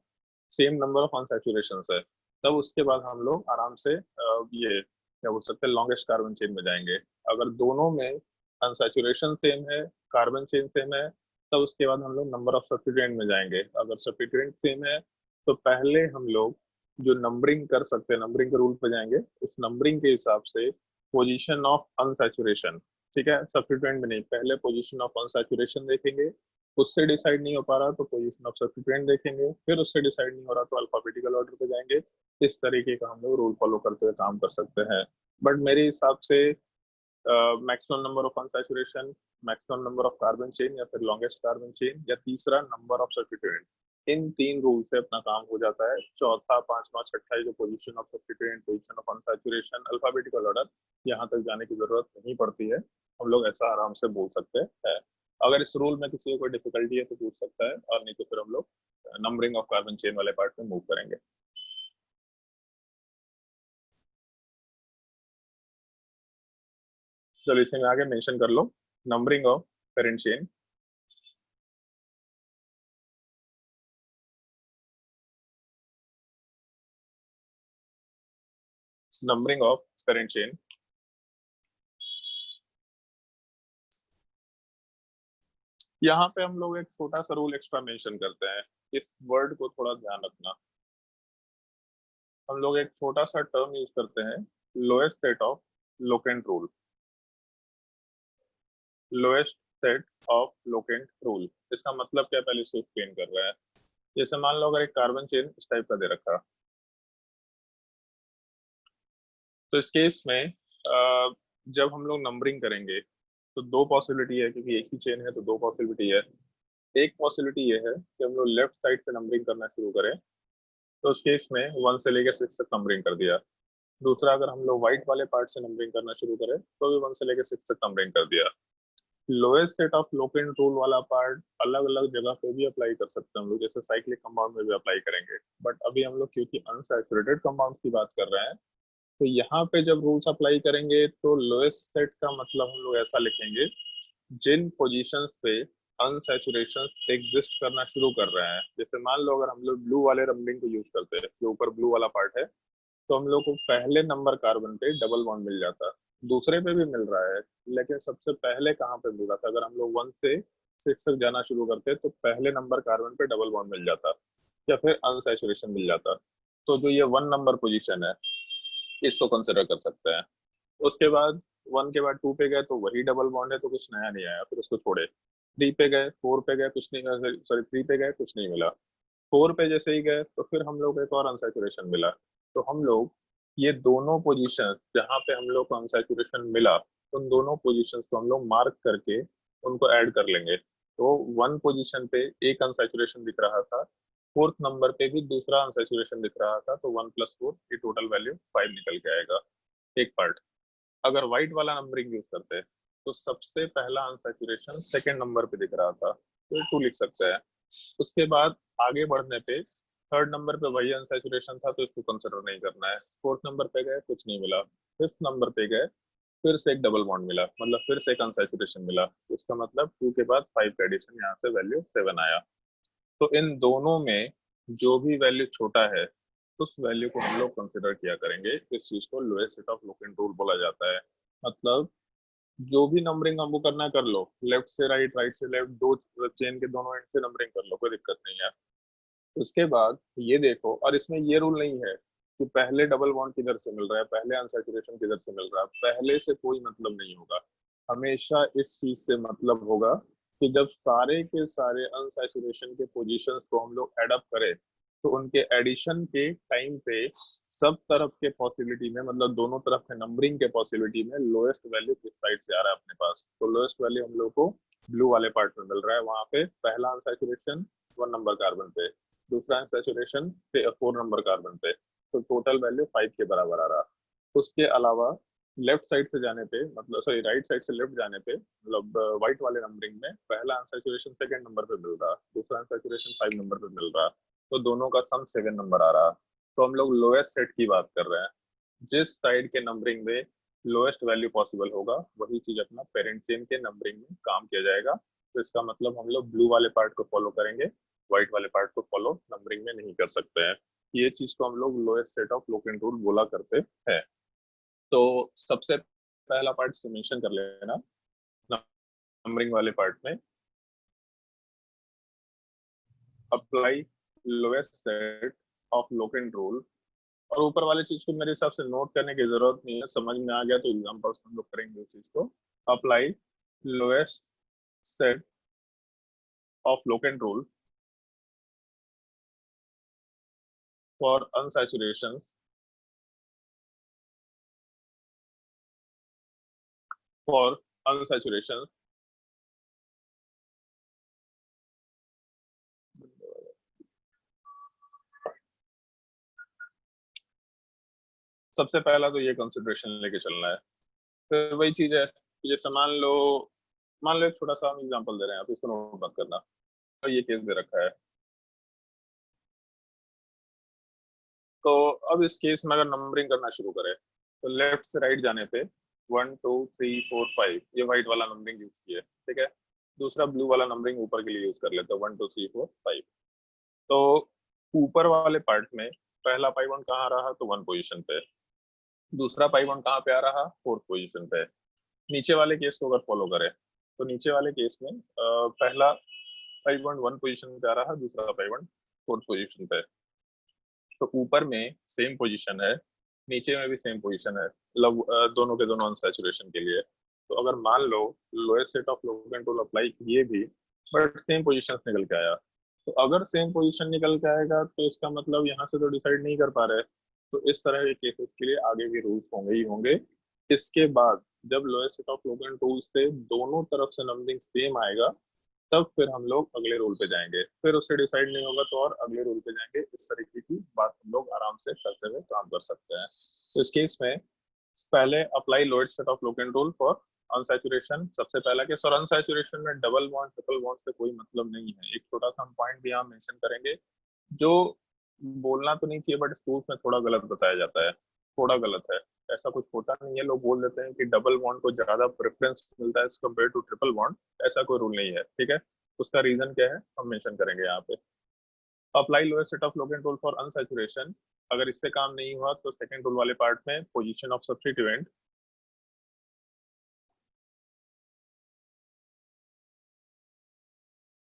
सेम नंबर ऑफ अनसैचुरेशन है, तब उसके बाद हम लोग आराम से ये क्या बोल सकते हैं, लॉन्गेस्ट कार्बन चेन में जाएंगे। अगर दोनों में अनसैचुरेशन सेम है, कार्बन चेन सेम है, तब उसके बाद हम लोग नंबर ऑफ सब्स्टिट्यूएंट में जाएंगे। अगर सब्स्टिट्यूएंट सेम है तो पहले हम लोग जो नंबरिंग कर सकते हैं, नंबरिंग के रूल पे जाएंगे, उस नंबरिंग के हिसाब से पोजीशन ऑफ अनसैचुरेशन, ठीक है, सब्स्टिट्यूएंट में नहीं, पहले पोजीशन ऑफ अनसैचुरेशन देखेंगे, उससे डिसाइड नहीं हो पा रहा तो पोजीशन ऑफ सब्स्टिट्यूएंट देखेंगे, फिर उससे डिसाइड नहीं हो रहा तो अल्फाबेटिकल ऑर्डर पे जाएंगे। इस तरीके का हम लोग रूल फॉलो करते हुए काम कर सकते हैं। बट मेरे हिसाब से maximum number of unsaturation, maximum number of carbon chain, या फिर लॉन्गेस्ट कार्बन चेन, या तीसरा number of substituent, in 3 rule से अपना काम हो जाता है। चौथा, पांचवा, छठा, जो position of substituent, position of unsaturation, alphabetical order, यहाँ तक जाने की जरूरत नहीं पड़ती है, हम लोग ऐसा आराम से बोल सकते हैं। अगर इस रूल में किसी को कोई डिफिकल्टी है तो पूछ सकता है, और नहीं तो फिर हम लोग नंबरिंग ऑफ कार्बन चेन वाले पार्ट में मूव करेंगे। चलो इसे में आगे मेंशन कर लो, numbering of parent chain. Numbering of parent chain, यहाँ पे हम लोग एक छोटा सा रूल एक्स्ट्रा मेंशन करते हैं, इस वर्ड को थोड़ा ध्यान रखना। हम लोग एक छोटा सा टर्म यूज करते हैं, lowest set of locant rule. Lowest set of locant rule, इसका मतलब क्या, पहले इसको एक्सप्लेन कर रहा है। जैसे मान लो अगर एक कार्बन चेन इस टाइप का दे रखा, तो इस केस में जब हम लोग नंबरिंग करेंगे तो 2 पॉसिबिलिटी है, क्योंकि एक ही चेन है तो 2 पॉसिबिलिटी है। एक पॉसिबिलिटी ये है कि हम लोग लेफ्ट साइड से नंबरिंग करना शुरू करें, तो उस केस में 1 से लेकर 6 तक नंबरिंग कर दिया। दूसरा, अगर हम लोग व्हाइट वाले पार्ट से नंबरिंग करना शुरू करें तो भी 1 से लेकर 6 तक नंबरिंग कर दिया। Lowest set of locant rule वाला पार्ट अलग अलग जगह पे भी अप्लाई कर सकते हैं हम लोग, जैसे साइक्लिक कंपाउंड में भी अप्लाई करेंगे। बट अभी हम लोग क्योंकि अनसैचुरेटेड कंपाउंड की बात कर रहे हैं, तो यहाँ पे जब रूल्स अप्लाई करेंगे तो लोएस्ट सेट का मतलब हम लोग ऐसा लिखेंगे, जिन पोजीशंस पे अनसैचुरेशन एग्जिस्ट करना शुरू कर रहे हैं। जैसे मान लो अगर हम लोग ब्लू वाले रंबलिंग को यूज करते हैं, जो ऊपर ब्लू वाला पार्ट है, तो हम लोग को पहले नंबर कार्बन पे डबल बॉन्ड मिल जाता, दूसरे पे भी मिल रहा है, लेकिन सबसे पहले कहाँ पे मिल रहा था? अगर हम लोग 1 से 6 तक जाना शुरू करते तो पहले नंबर कार्बन पे डबल बॉन्ड मिल जाता या फिर अनसैचुरेशन मिल जाता। तो जो ये 1 नंबर पोजीशन है, इसको कंसिडर कर सकते हैं। उसके बाद 1 के बाद 2 पे गए तो वही डबल बॉन्ड है, तो कुछ नया नहीं आया, फिर उसको छोड़े। 3 पे गए, 4 पे गए, कुछ नहीं, सॉरी 3 पे गए, कुछ नहीं मिला। 4 पे जैसे ही गए तो फिर हम लोग एक और अनसैचुरेशन मिला। तो हम लोग ये दोनों पोजीशन जहाँ पे हम लोग को अनसैचुरेशन मिला, उन दोनों पोजीशंस को हम लोग मार्क करके उनको ऐड कर लेंगे। तो 1 पोजीशन पे एक अनसैचुरेशन दिख रहा था, 4th नंबर पे भी दूसरा अनसैचुरेशन दिख रहा था, तो 1 + 4 की टोटल वैल्यू 5 निकल के आएगा एक पार्ट। अगर व्हाइट वाला नंबरिंग यूज करते हैं तो सबसे पहला अनसैचुरेशन 2nd नंबर पे दिख रहा था, तो 2 लिख सकते हैं। उसके बाद आगे बढ़ने पे 3rd नंबर पे वही अनसैचुरेशन था, तो इसको कंसिडर नहीं करना है। 4th नंबर पे गए, कुछ नहीं मिला। 5th नंबर पे गए, फिर से एक डबल बॉन्ड मिला, मतलब फिर से एक अनसैचुरेशन मिला। इसका मतलब 2 के बाद 5 का एडिशन, यहाँ से वैल्यू 7 आया। तो इन दोनों में जो भी वैल्यू छोटा है उस वैल्यू को हम लोग कंसिडर किया करेंगे। इस चीज को lowest set of locant rule बोला जाता है। मतलब जो भी नंबरिंग हमको करना है कर लो, लेफ्ट से राइट, राइट से लेफ्ट, दो चेन के दोनों एंड से नंबरिंग कर लो, कोई दिक्कत नहीं है। उसके बाद ये देखो, और इसमें ये रूल नहीं है कि पहले डबल बॉन्ड किधर से मिल रहा है, पहले अनसैचुरेशन किधर से मिल रहा है, पहले से कोई मतलब नहीं होगा। हमेशा इस चीज से मतलब होगा कि जब सारे के सारे अनसैचुरेशन के पोजीशंस को हम लोग एड अप करें, तो उनके एडिशन के टाइम पे सब तरफ के पॉसिबिलिटी में, मतलब दोनों तरफ के नंबरिंग के पॉसिबिलिटी में लोएस्ट वैल्यू किस साइड से आ रहा है अपने पास। तो लोएस्ट वैल्यू हम लोग को ब्लू वाले पार्ट में मिल रहा है, वहां पे पहला अनसैचुरेशन 1 नंबर कार्बन पे, दूसरा सैचुरेशन 4 नंबर कार्बन पे, तो टोटल वैल्यू 5 के बराबर आ रहा। उसके अलावा लेफ्ट साइड से जाने पे, मतलब सॉरी राइट साइड से लेफ्ट जाने पे, मतलब व्हाइट वाले नंबरिंग में पहला अनसैचुरेशन 2nd नंबर पे मिल रहा, दूसरा अनसैचुरेशन 5 नंबर पे मिल रहा, तो दोनों का सम 7 नंबर आ रहा। तो हम लोग लोएस्ट सेट की बात कर रहे हैं। जिस साइड के नंबरिंग में लोएस्ट वैल्यू पॉसिबल होगा, वही चीज अपना पेरेंट चेन के नंबरिंग में काम किया जाएगा। तो इसका मतलब हम लोग ब्लू वाले पार्ट को फॉलो करेंगे, व्हाइट वाले पार्ट को फॉलो नंबरिंग में नहीं कर सकते हैं। ये चीज को हम लोग lowest set of locant rule बोला करते हैं। तो सबसे पहला पार्ट मेंशन कर लेना नंबरिंग वाले पार्ट में, apply lowest set of locant rule. और ऊपर वाले चीज को मेरे हिसाब से नोट करने की जरूरत नहीं है, समझ में आ गया तो एग्जांपल्स हम लोग करेंगे इस चीज को। Apply lowest set of locant rule for unsaturation for unsaturation सबसे पहला तो ये कंसिडरेशन लेके चलना है। फिर वही चीज है कि जैसे मान लो एक छोटा सा हम एग्जांपल दे रहे हैं, आप इसको नोट मत करना। तो ये केस दे रखा है, तो अब इस केस में अगर नंबरिंग करना शुरू करें तो लेफ्ट से राइट जाने पे 1 2 3 4 5 ये व्हाइट वाला नंबरिंग यूज किया, ठीक है। दूसरा ब्लू वाला नंबरिंग ऊपर के लिए यूज कर लेते हैं, 1 2 3 4 5। तो ऊपर वाले पार्ट में पहला पाई वन कहाँ रहा, तो 1 पोजीशन पे। दूसरा पाई वन कहाँ पे आ रहा, 4th पोजीशन पे। नीचे वाले केस को अगर फॉलो करें तो नीचे वाले केस में पहला पाई वन 1 पोजीशन पे आ रहा, दूसरा पाई वन 4th पोजीशन पे। तो ऊपर में सेम पोजीशन है, नीचे में भी सेम पोजीशन है, मतलब दोनों के दोनों अनसैचुरेशन के लिए। तो अगर मान लो lowest set of locant rule apply किए भी, बट सेम पोजीशंस निकल के आया, तो अगर सेम पोजीशन निकल के आएगा तो इसका मतलब यहाँ से तो डिसाइड नहीं कर पा रहे। तो इस तरह के केसेस के लिए आगे भी रूल्स होंगे ही होंगे। इसके बाद जब lowest set of locant rule से दोनों तरफ से नंबरिंग सेम आएगा, तब फिर हम लोग अगले रूल पे जाएंगे। फिर उससे डिसाइड नहीं होगा तो और अगले रूल पे जाएंगे। इस तरीके की बात हम लोग आराम से करते हुए काम कर सकते हैं। तो इस केस में पहले apply lowest set of locant rule for unsaturation सबसे पहला केस, और अनसैचुरेशन में डबल बॉन्ड ट्रिपल बॉन्ड से कोई मतलब नहीं है। एक छोटा सा हम पॉइंट भी यहाँ मेंशन करेंगे जो बोलना तो नहीं चाहिए बट स्कूल में थोड़ा गलत बताया जाता है, थोड़ा गलत है। ऐसा कुछ होता नहीं है, लोग बोल देते हैं कि डबल बॉन्ड को ज्यादा प्रेफरेंस मिलता है as compared to triple bond, ऐसा कोई रूल नहीं है, ठीक है। उसका रीजन क्या है हम मेंशन करेंगे यहाँ पे। Apply lowest set of locant rule for unsaturation, अगर इससे काम नहीं हुआ तो सेकंड रूल वाले पार्ट में पोजीशन ऑफ सब्स्टिट्यूएंट,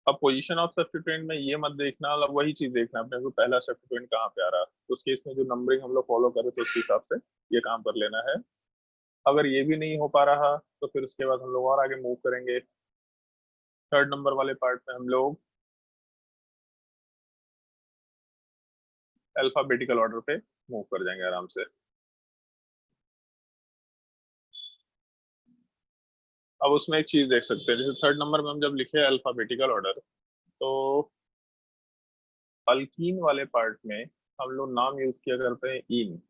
अब पोजीशन ऑफ सब्स्टिट्यूएंट में ये मत देखना, मतलब वही चीज देखना अपने को पहला सब्स्टिट्यूएंट कहाँ पे आ रहा है, तो उस केस में जो नंबरिंग हम लोग फॉलो करें तो उस हिसाब से ये काम कर लेना है। अगर ये भी नहीं हो पा रहा तो फिर उसके बाद हम लोग और आगे मूव करेंगे। थर्ड नंबर वाले पार्ट में हम लोग अल्फाबेटिकल ऑर्डर पे मूव कर जाएंगे आराम से। अब उसमें एक चीज देख सकते हैं, जैसे थर्ड नंबर में हम जब लिखे अल्फाबेटिकल ऑर्डर, तो अल्कीन वाले पार्ट में हम लोग नाम यूज किया करते हैं इन,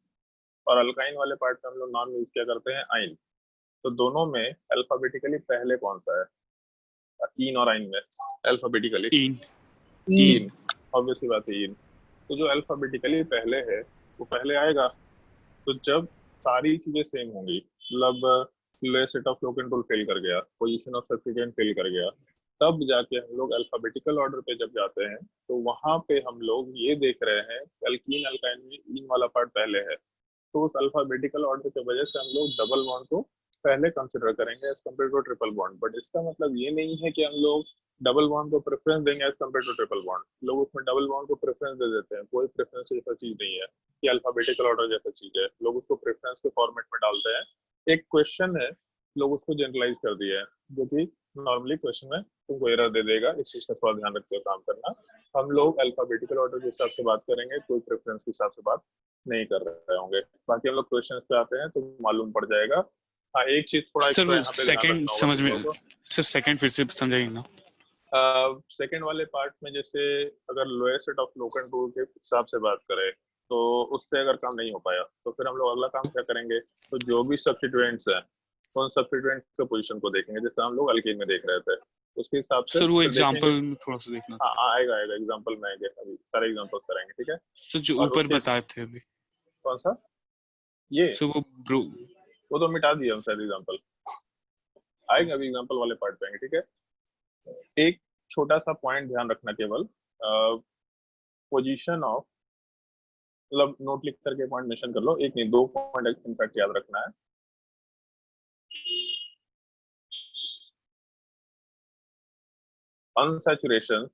और अल्काइन वाले पार्ट में हम लोग नाम यूज किया करते हैं आइन। तो दोनों में अल्फाबेटिकली पहले कौन सा है, इन और आइन में? अल्फाबेटिकली इन इन, ऑब्वियसली बात है इन। तो जो अल्फाबेटिकली पहले है वो पहले आएगा। तो जब सारी चीजें सेम होंगी, मतलब set of locant rule fail कर गया, पोजीशन ऑफ सब्स्टिट्यूएंट फेल कर गया, तब जाके हम लोग अल्फाबेटिकल ऑर्डर पे जब जाते हैं तो वहां पे हम लोग ये देख रहे हैं अल्कीन अल्काइन में इन वाला पार्ट पहले है, तो उस अल्फाबेटिकल ऑर्डर की वजह से हम लोग डबल बॉन्ड को पहले कंसिडर करेंगे as compared to triple bond. But इसका मतलब ये नहीं है कि हम लोग डबल बॉन्ड को प्रेफरेंस देंगे as compared to triple bond. लोग उसमें डबल बॉन्ड को प्रेफरेंस दे देते हैं, कोई प्रेफरेंस जैसा चीज नहीं है कि अल्फाबेटिकल ऑर्डर जैसा चीज है, लोग उसको प्रेफरेंस के फॉर्मेट में डालते हैं। एक क्वेश्चन है, लोग उसको जनरलाइज कर दिया है, जो कि नॉर्मली क्वेश्चन में तुमको एरर दे देगा, इस चीज का थोड़ा ध्यान रखते हुए काम करना। हम लोग अल्फाबेटिकल ऑर्डर के हिसाब से बात करेंगे, कोई प्रेफरेंस के हिसाब से बात नहीं कर रहे होंगे। बाकी हम लोग क्वेश्चन पे आते हैं तो मालूम पड़ जाएगा। हाँ, एक चीज थोड़ा सर एक्स्ट्रा वो यहाँ पे ध्यान सेकंड रखना होगा समझ तुम में, लोगों को। सर सेकंड फिर से समझाइए ना। सेकंड वाले पार्ट में जैसे अगर lower set of locant rule के हिसाब से बात करें तो उससे अगर काम नहीं हो पाया तो फिर हम लोग अगला काम क्या करेंगे, तो जो भी सब्स्टिट्यूएंट्स हैं उन सब्स्टिट्यूएंट्स के पोजीशन को देखेंगे, जैसे हम लोग अल्कीन में देख रहे थे उसके हिसाब से सर वो फिर देखेंगे। एग्जांपल में थोड़ा सा देखना था। हाँ आएगा आएगा एग्जांपल में आएंगे, अभी सारे एग्जांपल्स कराएंगे, ठीक है। सर जो और ऊपर उसके बताए थे अभी, कौन सा ये, सर वो तो मिटा दिया हम शायद एग्जांपल, आएंगे अभी एग्जांपल वाले पार्ट पे आएंगे, ठीक है। एक छोटा सा पॉइंट ध्यान रखना केवल, पोजीशन ऑफ, मतलब नोट लिख करके पॉइंट मेंशन कर लो, एक नहीं दो पॉइंट इनफैक्ट याद रखना है। अनसैचुरेशन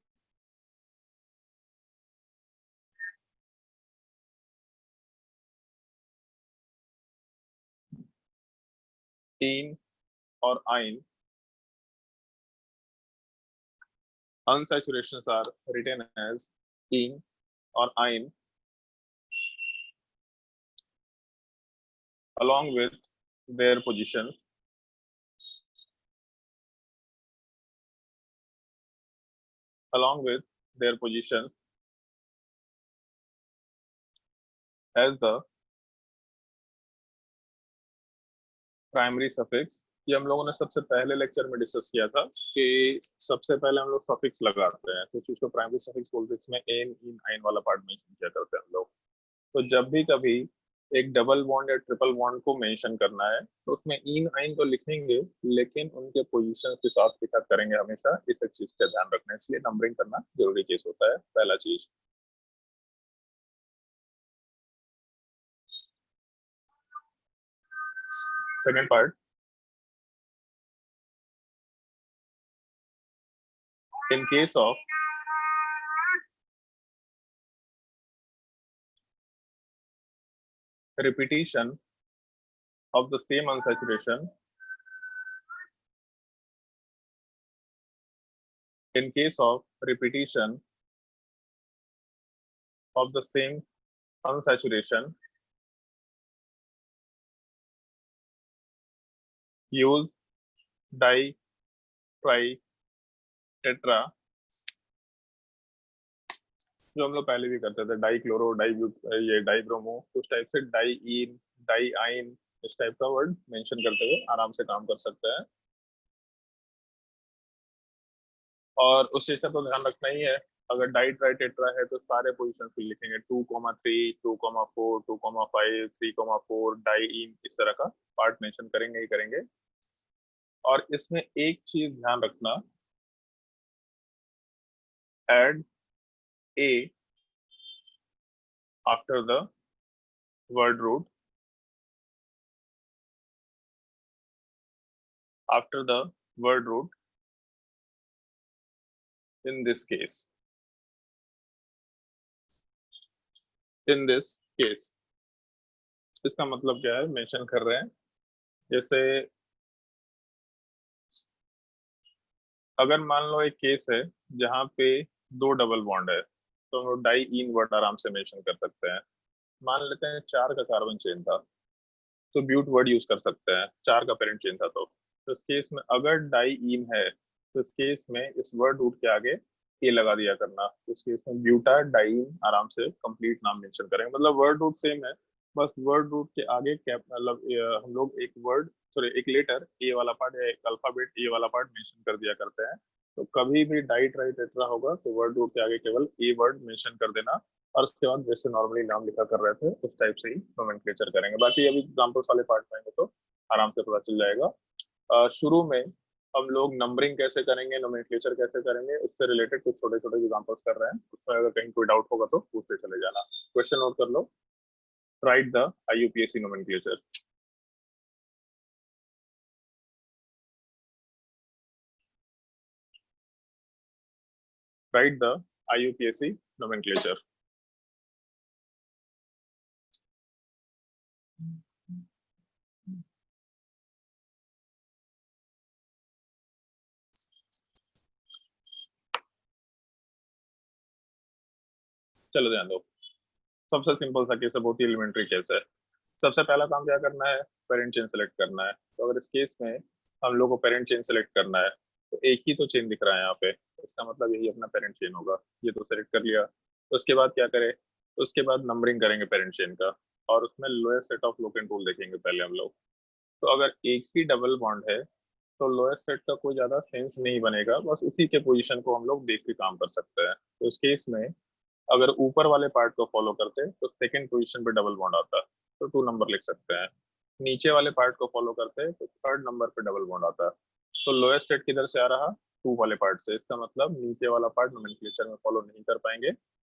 इन और आइन, unsaturations are written as in or ine along with their position as the primary suffix. ये हम लोगों ने सबसे पहले लेक्चर में डिस्कस किया था कि सबसे पहले हम लोग सफिक्स लगाते हैं तो चीज को प्राइमरी सफिक्स बोलते हैं, इसमें एन इन आइन वाला पार्ट मेंशन किया करते हैं हम लोग। तो जब भी कभी एक डबल बॉन्ड या ट्रिपल बॉन्ड को मेंशन करना है तो उसमें इन आइन तो लिखेंगे लेकिन उनके पोजीशंस के साथ लिखा करेंगे हमेशा, इस चीज का ध्यान रखना है, इसलिए नंबरिंग करना जरूरी केस होता है, पहला चीज। Second part, in case of repetition of the same unsaturation, in case of repetition of the same unsaturation, use di, tri, tetra, जो हम लोग पहले भी करते थे, डाई क्लोरो, डाई ये डाई ब्रोमो, उस टाइप से डाई इन, डाई आइन, इस टाइप का वर्ड मेंशन करते हुए आराम से काम कर सकते हैं। और उस चीज का तो ध्यान रखना ही है, अगर डाई ट्राई टेट्रा है तो सारे पोजीशन पे लिखेंगे 2,3, 2,4, 2,5, 3,4 डाई इन, इस तरह का पार्ट मेंशन करेंगे ही करेंगे। और इसमें एक चीज ध्यान रखना, add a after the word root, after the word root in this case, in this case। इसका मतलब क्या है, मेंशन कर रहे हैं जैसे अगर मान लो एक केस है जहां पे 2 डबल बॉन्ड है तो हम लोग डाई इन वर्ड आराम से मेंशन कर सकते हैं। मान लेते हैं 4 का कार्बन चेन था तो ब्यूट वर्ड यूज कर सकते हैं, 4 का पेरेंट चेन था तो इस केस में अगर डाई इन है तो इस केस में इस वर्ड रूट के आगे ए लगा दिया करना। इस केस में ब्यूटा डाइन आराम से कंप्लीट नाम मेंशन करेंगे, मतलब वर्ड रूट सेम है, बस वर्ड रूट के आगे कैप मतलब हम लोग एक वर्ड सॉरी एक लेटर ए वाला पार्ट या एक अल्फाबेट ए वाला पार्ट मेंशन कर दिया करते हैं। तो कभी भी डाई ट्राई टेट्रा होगा तो वर्ड रूट के आगे केवल ए वर्ड मेंशन कर देना और उसके बाद जैसे नॉर्मली नाम लिखा कर रहे थे उस टाइप से ही नोमेनक्लेचर करेंगे। बाकी अभी एग्जांपल्स वाले पार्ट में आएंगे तो आराम से पता चल जाएगा। शुरू में हम लोग नंबरिंग कैसे करेंगे, नोमेनक्लेचर कैसे करेंगे, उससे रिलेटेड कुछ छोटे छोटे एग्जांपल्स कर रहे हैं, उसमें अगर कहीं कोई डाउट होगा तो पूछते चले जाना। क्वेश्चन नोट कर लो, write the IUPAC nomenclature. Write the IUPAC nomenclature। चलो ध्यान दो, सबसे सिंपल सा केस है, बहुत ही एलिमेंट्री केस है। सबसे पहला काम क्या करना है, पेरेंट चेन सेलेक्ट करना है। तो अगर इस केस में हम लोग को पेरेंट चेन सेलेक्ट करना है तो एक ही तो चेन दिख रहा है यहाँ पे, इसका मतलब यही अपना पेरेंट चेन होगा। ये तो सेलेक्ट कर लिया, तो उसके बाद क्या करें, उसके बाद नंबरिंग करेंगे पेरेंट चेन का और उसमें lowest set of locant rule देखेंगे पहले हम लोग। तो अगर एक ही डबल बॉन्ड है तो लोएस्ट सेट का कोई ज्यादा सेंस नहीं बनेगा, बस उसी के पोजीशन को हम लोग देख के काम कर सकते हैं। तो इस केस में अगर ऊपर वाले पार्ट को फॉलो करते तो सेकंड पोजीशन पे डबल बॉन्ड आता तो 2 नंबर लिख सकते हैं। नीचे वाले पार्ट को फॉलो करते तो 3rd नंबर पे डबल बॉन्ड आता। तो लोएस्ट सेट किधर से आ रहा, 2 वाले पार्ट से। इसका मतलब नीचे वाला पार्ट नोमेनक्लेचर में फॉलो नहीं कर पाएंगे,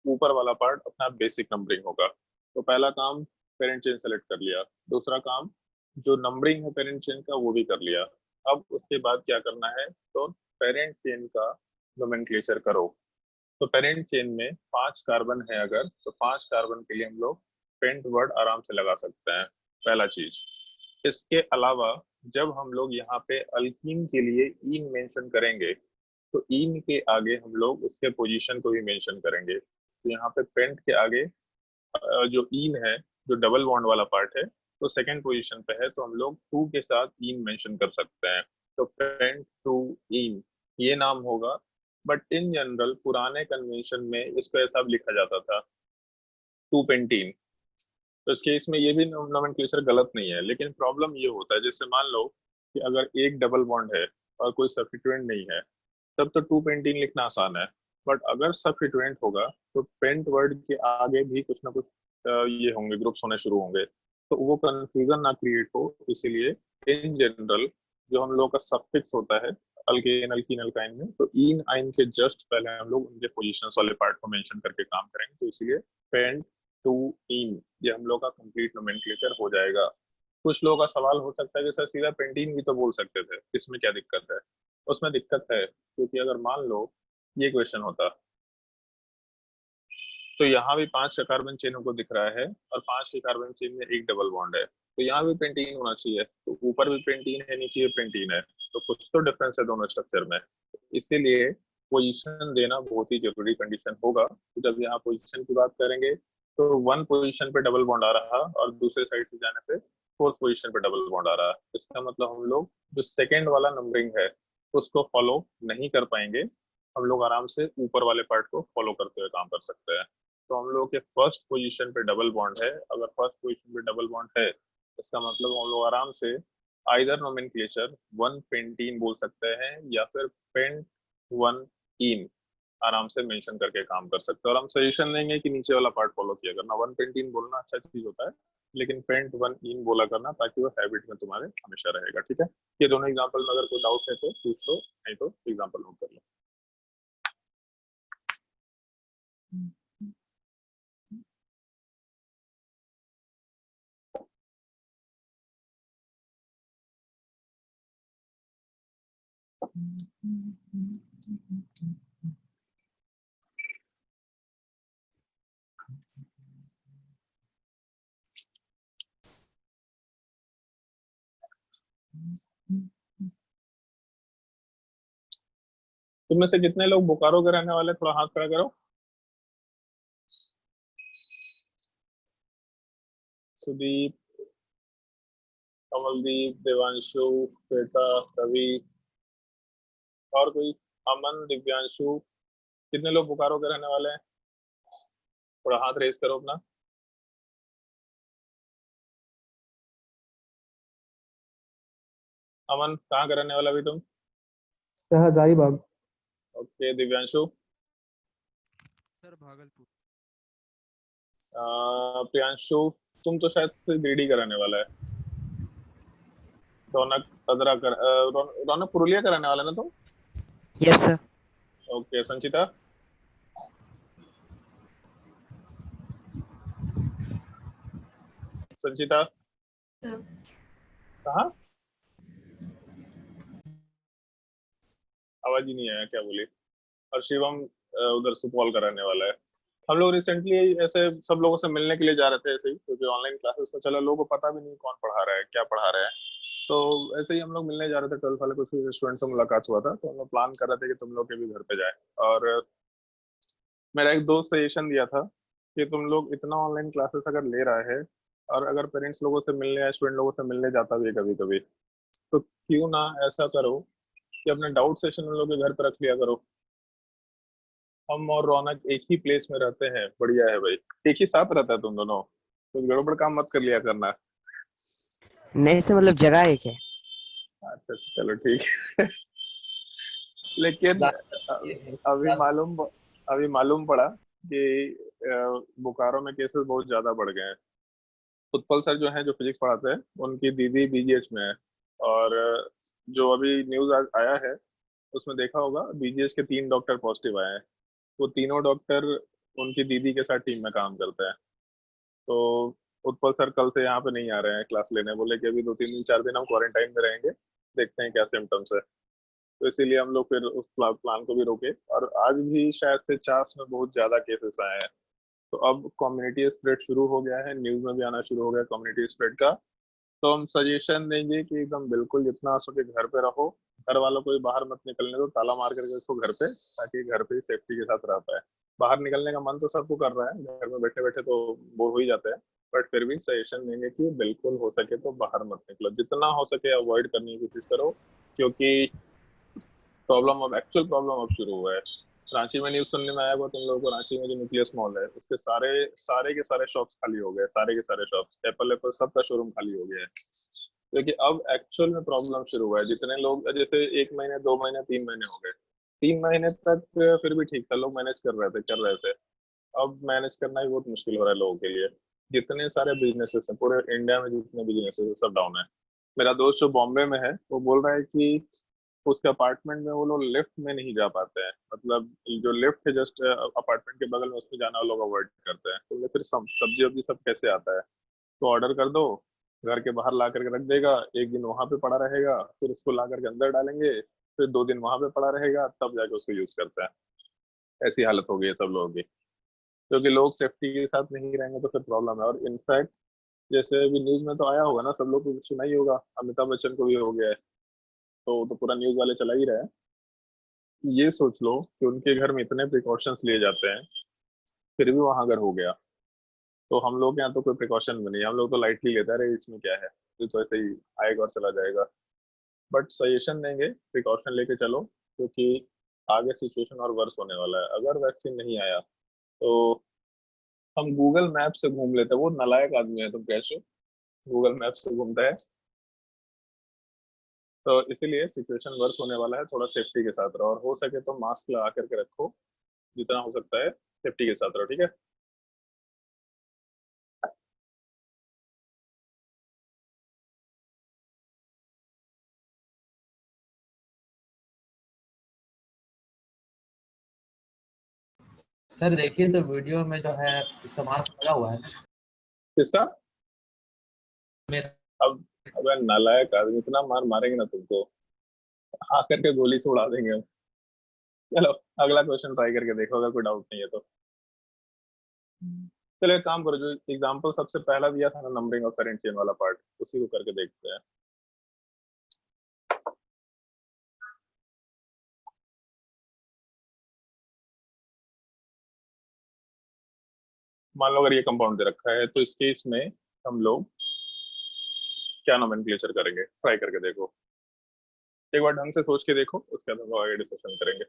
ऊपर वाला पार्ट अपना बेसिक नंबरिंग होगा। तो पहला काम पेरेंट चेन सेलेक्ट कर लिया, दूसरा काम जो नंबरिंग है पेरेंट चेन का वो भी कर लिया। अब उसके बाद क्या करना है, तो पेरेंट चेन का नोमेनक्लेचर करो। तो पेरेंट चेन में 5 कार्बन है अगर, तो 5 कार्बन के लिए हम लोग पेंट वर्ड आराम से लगा सकते हैं, पहला चीज। इसके अलावा जब हम लोग यहाँ पे अल्कीन के लिए इन मेंशन करेंगे तो इन के आगे हम लोग उसके पोजीशन को भी मेंशन करेंगे। तो यहाँ पे पेंट के आगे जो इन है, जो डबल बॉन्ड वाला पार्ट है, तो सेकंड पोजीशन पे है, तो हम लोग 2 के साथ इन मेंशन कर सकते हैं। तो पेंट टू इन ये नाम होगा। बट इन जनरल पुराने कन्वेंशन में इसको ऐसा लिखा जाता था 2 पेंटीन। तो इस केस में ये भी नोमेनक्लेचर गलत नहीं है, लेकिन प्रॉब्लम ये होता है जैसे मान लो कि अगर एक डबल बॉन्ड है और कोई सब्स्टिट्यूएंट नहीं है तब तो 2 पेंटीन लिखना आसान है। बट अगर सब्स्टिट्यूएंट होगा तो पेंट वर्ड के आगे भी कुछ ना कुछ ये होंगे, ग्रुप्स होने शुरू होंगे, तो वो कंफ्यूजन ना क्रिएट हो, इसीलिए इन जनरल जो हम लोग का सफिक्स होता है अल्केन अल्कीन अल्काइन में, तो इन आइन के जस्ट पहले हम लोग उनके पोजीशंस वाले पार्ट को मेंशन करके काम करेंगे। तो इसीलिए पेंट टू इन ये हम लोग का कंप्लीट नोमेनक्लेचर हो जाएगा। कुछ लोगों का सवाल हो सकता है कि सर सीधा पेंटीन भी तो बोल सकते थे, इसमें क्या दिक्कत है। उसमें दिक्कत है क्योंकि अगर मान लो ये क्वेश्चन होता तो यहाँ भी 5 का कार्बन चेन को दिख रहा है और 5 के कार्बन चेन में एक डबल बॉन्ड है, तो यहाँ भी पेंटीन होना चाहिए। तो ऊपर भी पेंटीन है, नीचे भी पेंटीन है, तो कुछ तो डिफरेंस है दोनों स्ट्रक्चर में। इसीलिए पोजीशन देना बहुत ही जरूरी कंडीशन होगा। तो जब यहाँ पोजीशन की बात करेंगे तो 1 पोजीशन पे डबल बॉन्ड आ रहा और दूसरे साइड से जाने पे 4th पोजीशन पे डबल बॉन्ड आ रहा। इसका मतलब हम लोग जो सेकेंड वाला नंबरिंग है उसको फॉलो नहीं कर पाएंगे, हम लोग आराम से ऊपर वाले पार्ट को फॉलो करते हुए काम कर सकते हैं। तो हम लोग के फर्स्ट पोजीशन पे डबल बॉन्ड है, अगर फर्स्ट पोजीशन पे डबल बॉन्ड है इसका मतलब हम लोग आराम से आइदर नोमेनक्लेचर 1 पेंटीन बोल सकते हैं या फिर पेंट 1 इन आराम से मेंशन करके काम कर सकते हैं। और हम सजेशन देंगे कि नीचे वाला पार्ट फॉलो किया करना। 1 पेंटीन बोलना अच्छा चीज होता है, लेकिन पेंट 1 इन बोला करना ताकि वो हैबिट में तुम्हारे हमेशा रहेगा। ठीक है, ये दोनों एग्जांपल में अगर कोई डाउट है तो पूछ लो, नहीं तो एग्जांपल नोट कर लो। तुम में से कितने लोग बोकारो के रहने वाले, थोड़ा हाथ खड़ा करो। सुदीप, कमलदीप, देवांशु, श्वेता, रवि, और कोई? अमन, दिव्यांशु, कितने लोग बोकारो के रहने वाले हैं? थोड़ा हाथ रेस करो अपना। अमन, कहाँ का रहने वाला भी तुम? हजारीबाग। ओके, दिव्यांशु? सर भागलपुर। प्रियांशु, तुम तो शायद से गिरिडीह का रहने वाला है। रौनक अदरा कर रौनक पुरुलिया का रहने वाला है ना तुम? Yes sir. ओके, संचिता? संचिता कहाँ? आवाज ही नहीं आया, क्या बोली? और शिवम उधर सुपौल का रहने वाला है। हम लोग रिसेंटली ऐसे सब लोगों से मिलने के लिए जा रहे थे, ऐसे ही क्योंकि ऑनलाइन क्लासेस में चला, लोगों को पता भी नहीं कौन पढ़ा रहा है, क्या पढ़ा रहा है। तो ऐसे ही हम लोग मिलने जा रहे थे, 12th वाले कुछ स्टूडेंट से मुलाकात हुआ था, तो हम लोग प्लान कर रहे थे कि तुम लोग के भी घर पे जाए। और मेरा एक दोस्त सजेशन दिया था कि तुम लोग इतना ऑनलाइन क्लासेस अगर ले रहे हैं और अगर पेरेंट्स लोगों से मिलने या स्टूडेंट लोगों से मिलने जाता भी है कभी कभी, तो क्यों ना ऐसा करो कि अपने डाउट सेशन उन लोग के घर पर रख लिया करो। हम और रौनक एक ही प्लेस में रहते हैं, बढ़िया है भाई, एक ही साथ रहता है तुम दोनों, कुछ गड़बड़ काम मत कर लिया करना। नहीं सर, मतलब जगह एक है। अच्छा अच्छा, चलो ठीक है। लेकिन अभी मालूम पड़ा कि बोकारो में केसेस बहुत ज्यादा बढ़ गए हैं। उत्पल सर जो हैं, जो फिजिक्स पढ़ाते हैं, उनकी दीदी बीजीएच में है। और जो अभी न्यूज आया है उसमें देखा होगा, बीजीएच के 3 डॉक्टर पॉजिटिव आए हैं। वो तीनों डॉक्टर उनकी दीदी के साथ टीम में काम करते हैं। तो उत्पल सर कल से यहाँ पे नहीं आ रहे हैं क्लास लेने, बोले कि अभी 2-3 दिन 4 दिन हम क्वारंटाइन में रहेंगे, देखते हैं क्या सिम्टम्स है। तो इसीलिए हम लोग फिर उस प्लान को भी रोके। और आज भी शायद से चास में बहुत ज्यादा केसेस आए हैं। तो अब कम्युनिटी स्प्रेड शुरू हो गया है, न्यूज में भी आना शुरू हो गया कम्युनिटी स्प्रेड का। तो हम सजेशन देंगे कि एकदम बिल्कुल जितना हो सके घर पे रहो, घर वालों को भी बाहर मत निकलने दो, ताला मार करके उसको घर पे, ताकि घर पे ही सेफ्टी के साथ रह पाए। बाहर निकलने का मन तो सबको कर रहा है, घर में बैठे बैठे तो बोर हो ही जाते हैं, बट फिर भी सजेशन देंगे कि बिल्कुल हो सके तो बाहर मत निकलो, जितना हो सके अवॉइड करने की कोशिश करो। क्योंकि एक्चुअल प्रॉब्लम अब शुरू हुआ है। रांची में न्यूज सुनने में आया हुआ तुम लोगों को, रांची में जो न्यूक्लियस मॉल है उसके सारे सारे के सारे शॉप्स खाली हो गए, सारे के सारे शॉप्स, एप्पल सबका शोरूम खाली हो गया है। क्योंकि अब एक्चुअल में प्रॉब्लम शुरू हुआ है। जितने लोग, जैसे 1 महीने 2 महीने 3 महीने हो गए, 3 महीने तक फिर भी ठीक था, लोग मैनेज कर रहे थे। अब मैनेज करना ही बहुत मुश्किल हो रहा है लोगों के लिए। जितने सारे बिजनेसेस हैं पूरे इंडिया में, जितने बिजनेसेस है सब डाउन है। मेरा दोस्त जो बॉम्बे में है वो बोल रहा है कि उसके अपार्टमेंट में वो लोग लिफ्ट में नहीं जा पाते हैं, मतलब जो लिफ्ट है जस्ट अपार्टमेंट के बगल में, उसमें जाना वो लोग अवॉइड करते हैं। तो बोले फिर सब्जी वब्जी सब कैसे आता है? तो ऑर्डर कर दो, घर के बाहर ला करके रख देगा, एक दिन वहां पे पड़ा रहेगा, फिर उसको ला करके अंदर डालेंगे, फिर 2 दिन वहां पे पड़ा रहेगा, तब जाके उसको यूज करते हैं। ऐसी हालत हो गई है सब लोगों की। क्योंकि लोग सेफ्टी के साथ नहीं रहेंगे तो फिर प्रॉब्लम है। और इनफैक्ट जैसे अभी न्यूज में तो आया होगा ना, सब लोग को सुना ही होगा, अमिताभ बच्चन को भी हो गया है। तो पूरा न्यूज वाले चला ही रहे हैं। ये सोच लो कि उनके घर में इतने प्रिकॉशंस लिए जाते हैं, फिर भी वहां अगर हो गया, तो हम लोग के यहाँ तो कोई प्रिकॉशन भी नहीं है, हम लोग तो लाइटली लेते हैं, अरे इसमें क्या है, ये तो ऐसे ही आएगा और चला जाएगा। बट सजेशन देंगे प्रिकॉशन लेके चलो, क्योंकि आगे सिचुएशन और वर्स होने वाला है। अगर वैक्सीन नहीं आया तो हम गूगल मैप से घूम लेते हैं। वो नालायक आदमी है तुम कैसे, गूगल मैप से घूमता है। तो इसीलिए सिचुएशन वर्स होने वाला है, थोड़ा सेफ्टी के साथ रहो और हो सके तो मास्क लगा करके रखो, जितना हो सकता है सेफ्टी के साथ रहो, ठीक है। सर देखिए तो वीडियो में जो है इसका मास्क लगा हुआ है। किसका? मेरा अब अगर नालायक आदमी, इतना मार मारेंगे ना तुमको, आकर के गोली से उड़ा देंगे हम। चलो अगला क्वेश्चन ट्राई करके देखो, अगर कोई डाउट नहीं है तो। चलो एक काम करो, जो एग्जांपल सबसे पहला दिया था ना नंबरिंग ऑफ करंट चेन वाला पार्ट, उसी को करके देखते हैं। मान लो अगर ये कंपाउंड दे रखा है, तो इस केस में हम लोग क्या नोमेनक्लेचर करेंगे, ट्राई करके देखो। एक बार ढंग से सोच के देखो, उसके बाद हम लोग आगे डिस्कशन करेंगे।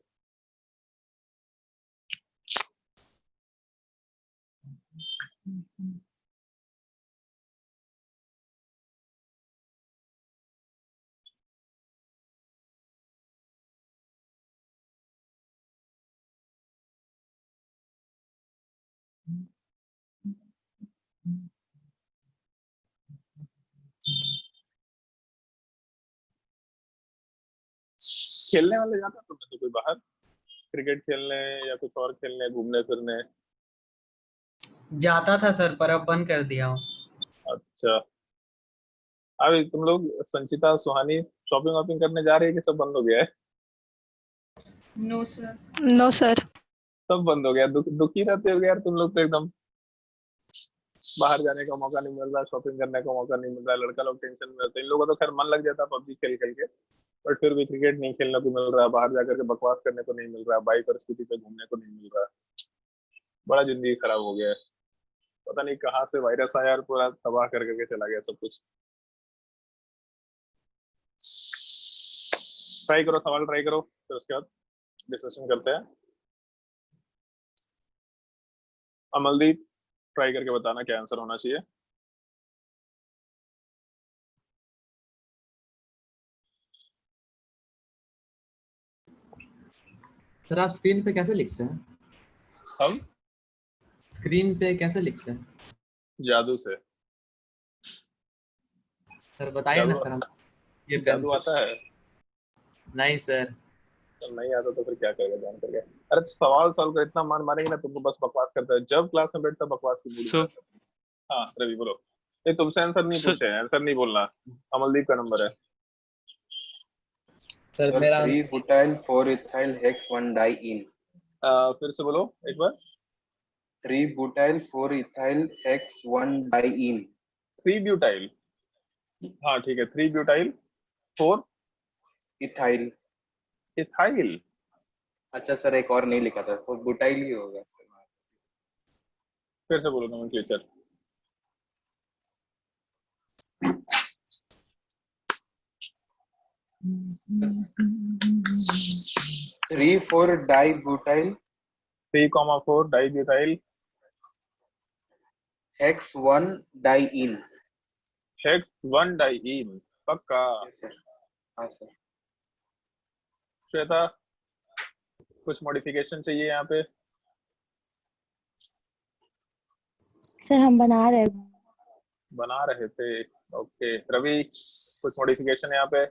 खेलने वाले जाता तुमने तो कोई बाहर, क्रिकेट खेलने या कुछ और खेलने, घूमने फिरने? जाता था सर, पर अब बंद कर दिया हूँ। अच्छा, अभी तुम लोग संचिता सुहानी शॉपिंग वॉपिंग करने जा रही है कि सब बंद हो गया है? No sir. No sir. सब बंद हो गया, दुखी रहते हो यार तुम लोग तो एकदम। बाहर जाने का मौका नहीं मिल रहा, शॉपिंग करने का मौका नहीं मिल रहा, लड़का लोग टेंशन में रहते हैं। इन लोगों का तो खैर मन लग जाता पबजी खेल खेल के, बट फिर भी क्रिकेट नहीं खेलने को मिल रहा, बाहर जाकर के बकवास करने को नहीं मिल रहा, बाइक और स्कूटी पे घूमने को नहीं मिल रहा। बड़ा जिंदगी खराब हो गया है। पता नहीं कहाँ से वायरस आया और पूरा तबाह कर करके चला गया सब कुछ। ट्राई करो, सवाल ट्राई करो, फिर उसके बाद डिस्कशन करते हैं। अमलदीप ट्राई करके बताना क्या आंसर होना चाहिए। सर आप स्क्रीन पे कैसे लिखते हैं? हम स्क्रीन पे कैसे लिखते हैं? जादू से। सर बताइए ना सर, हम ये जादू आता है? नहीं सर। तो नहीं आता तो फिर क्या करेगा जान करके? अरे तो सवाल सॉल्व कर, इतना मान मारेंगे ना तुमको, बस बकवास करता है। जब क्लास में बैठता बकवास की मूड में रहता है। हाँ रवि बोलो। नहीं तुमसे आंसर नहीं पूछे हैं, आंसर नहीं बोलना। अमलदीप का नंबर है। सर मेरा 3 butyl 4 ethyl hex 1 diene। फिर से बोलो एक बार। 3 butyl 4 ethyl hex 1 diene। 3 butyl, हाँ ठीक है, 3 ब्यूटाइल 4 इथाइल। इथाइल। अच्छा सर एक और नहीं लिखा था, वो बुटाइल ही होगा सर। फिर से बोलो nomenclature. Three four di butyl 3,4 dibutyl hex 1 diene. Hex 1 diene, पक्का? हाँ सर। श्वेता कुछ मॉडिफिकेशन चाहिए यहाँ पे? सर हम बना रहे बना रहे थे, ओके। रवि कुछ मॉडिफिकेशन यहाँ पे?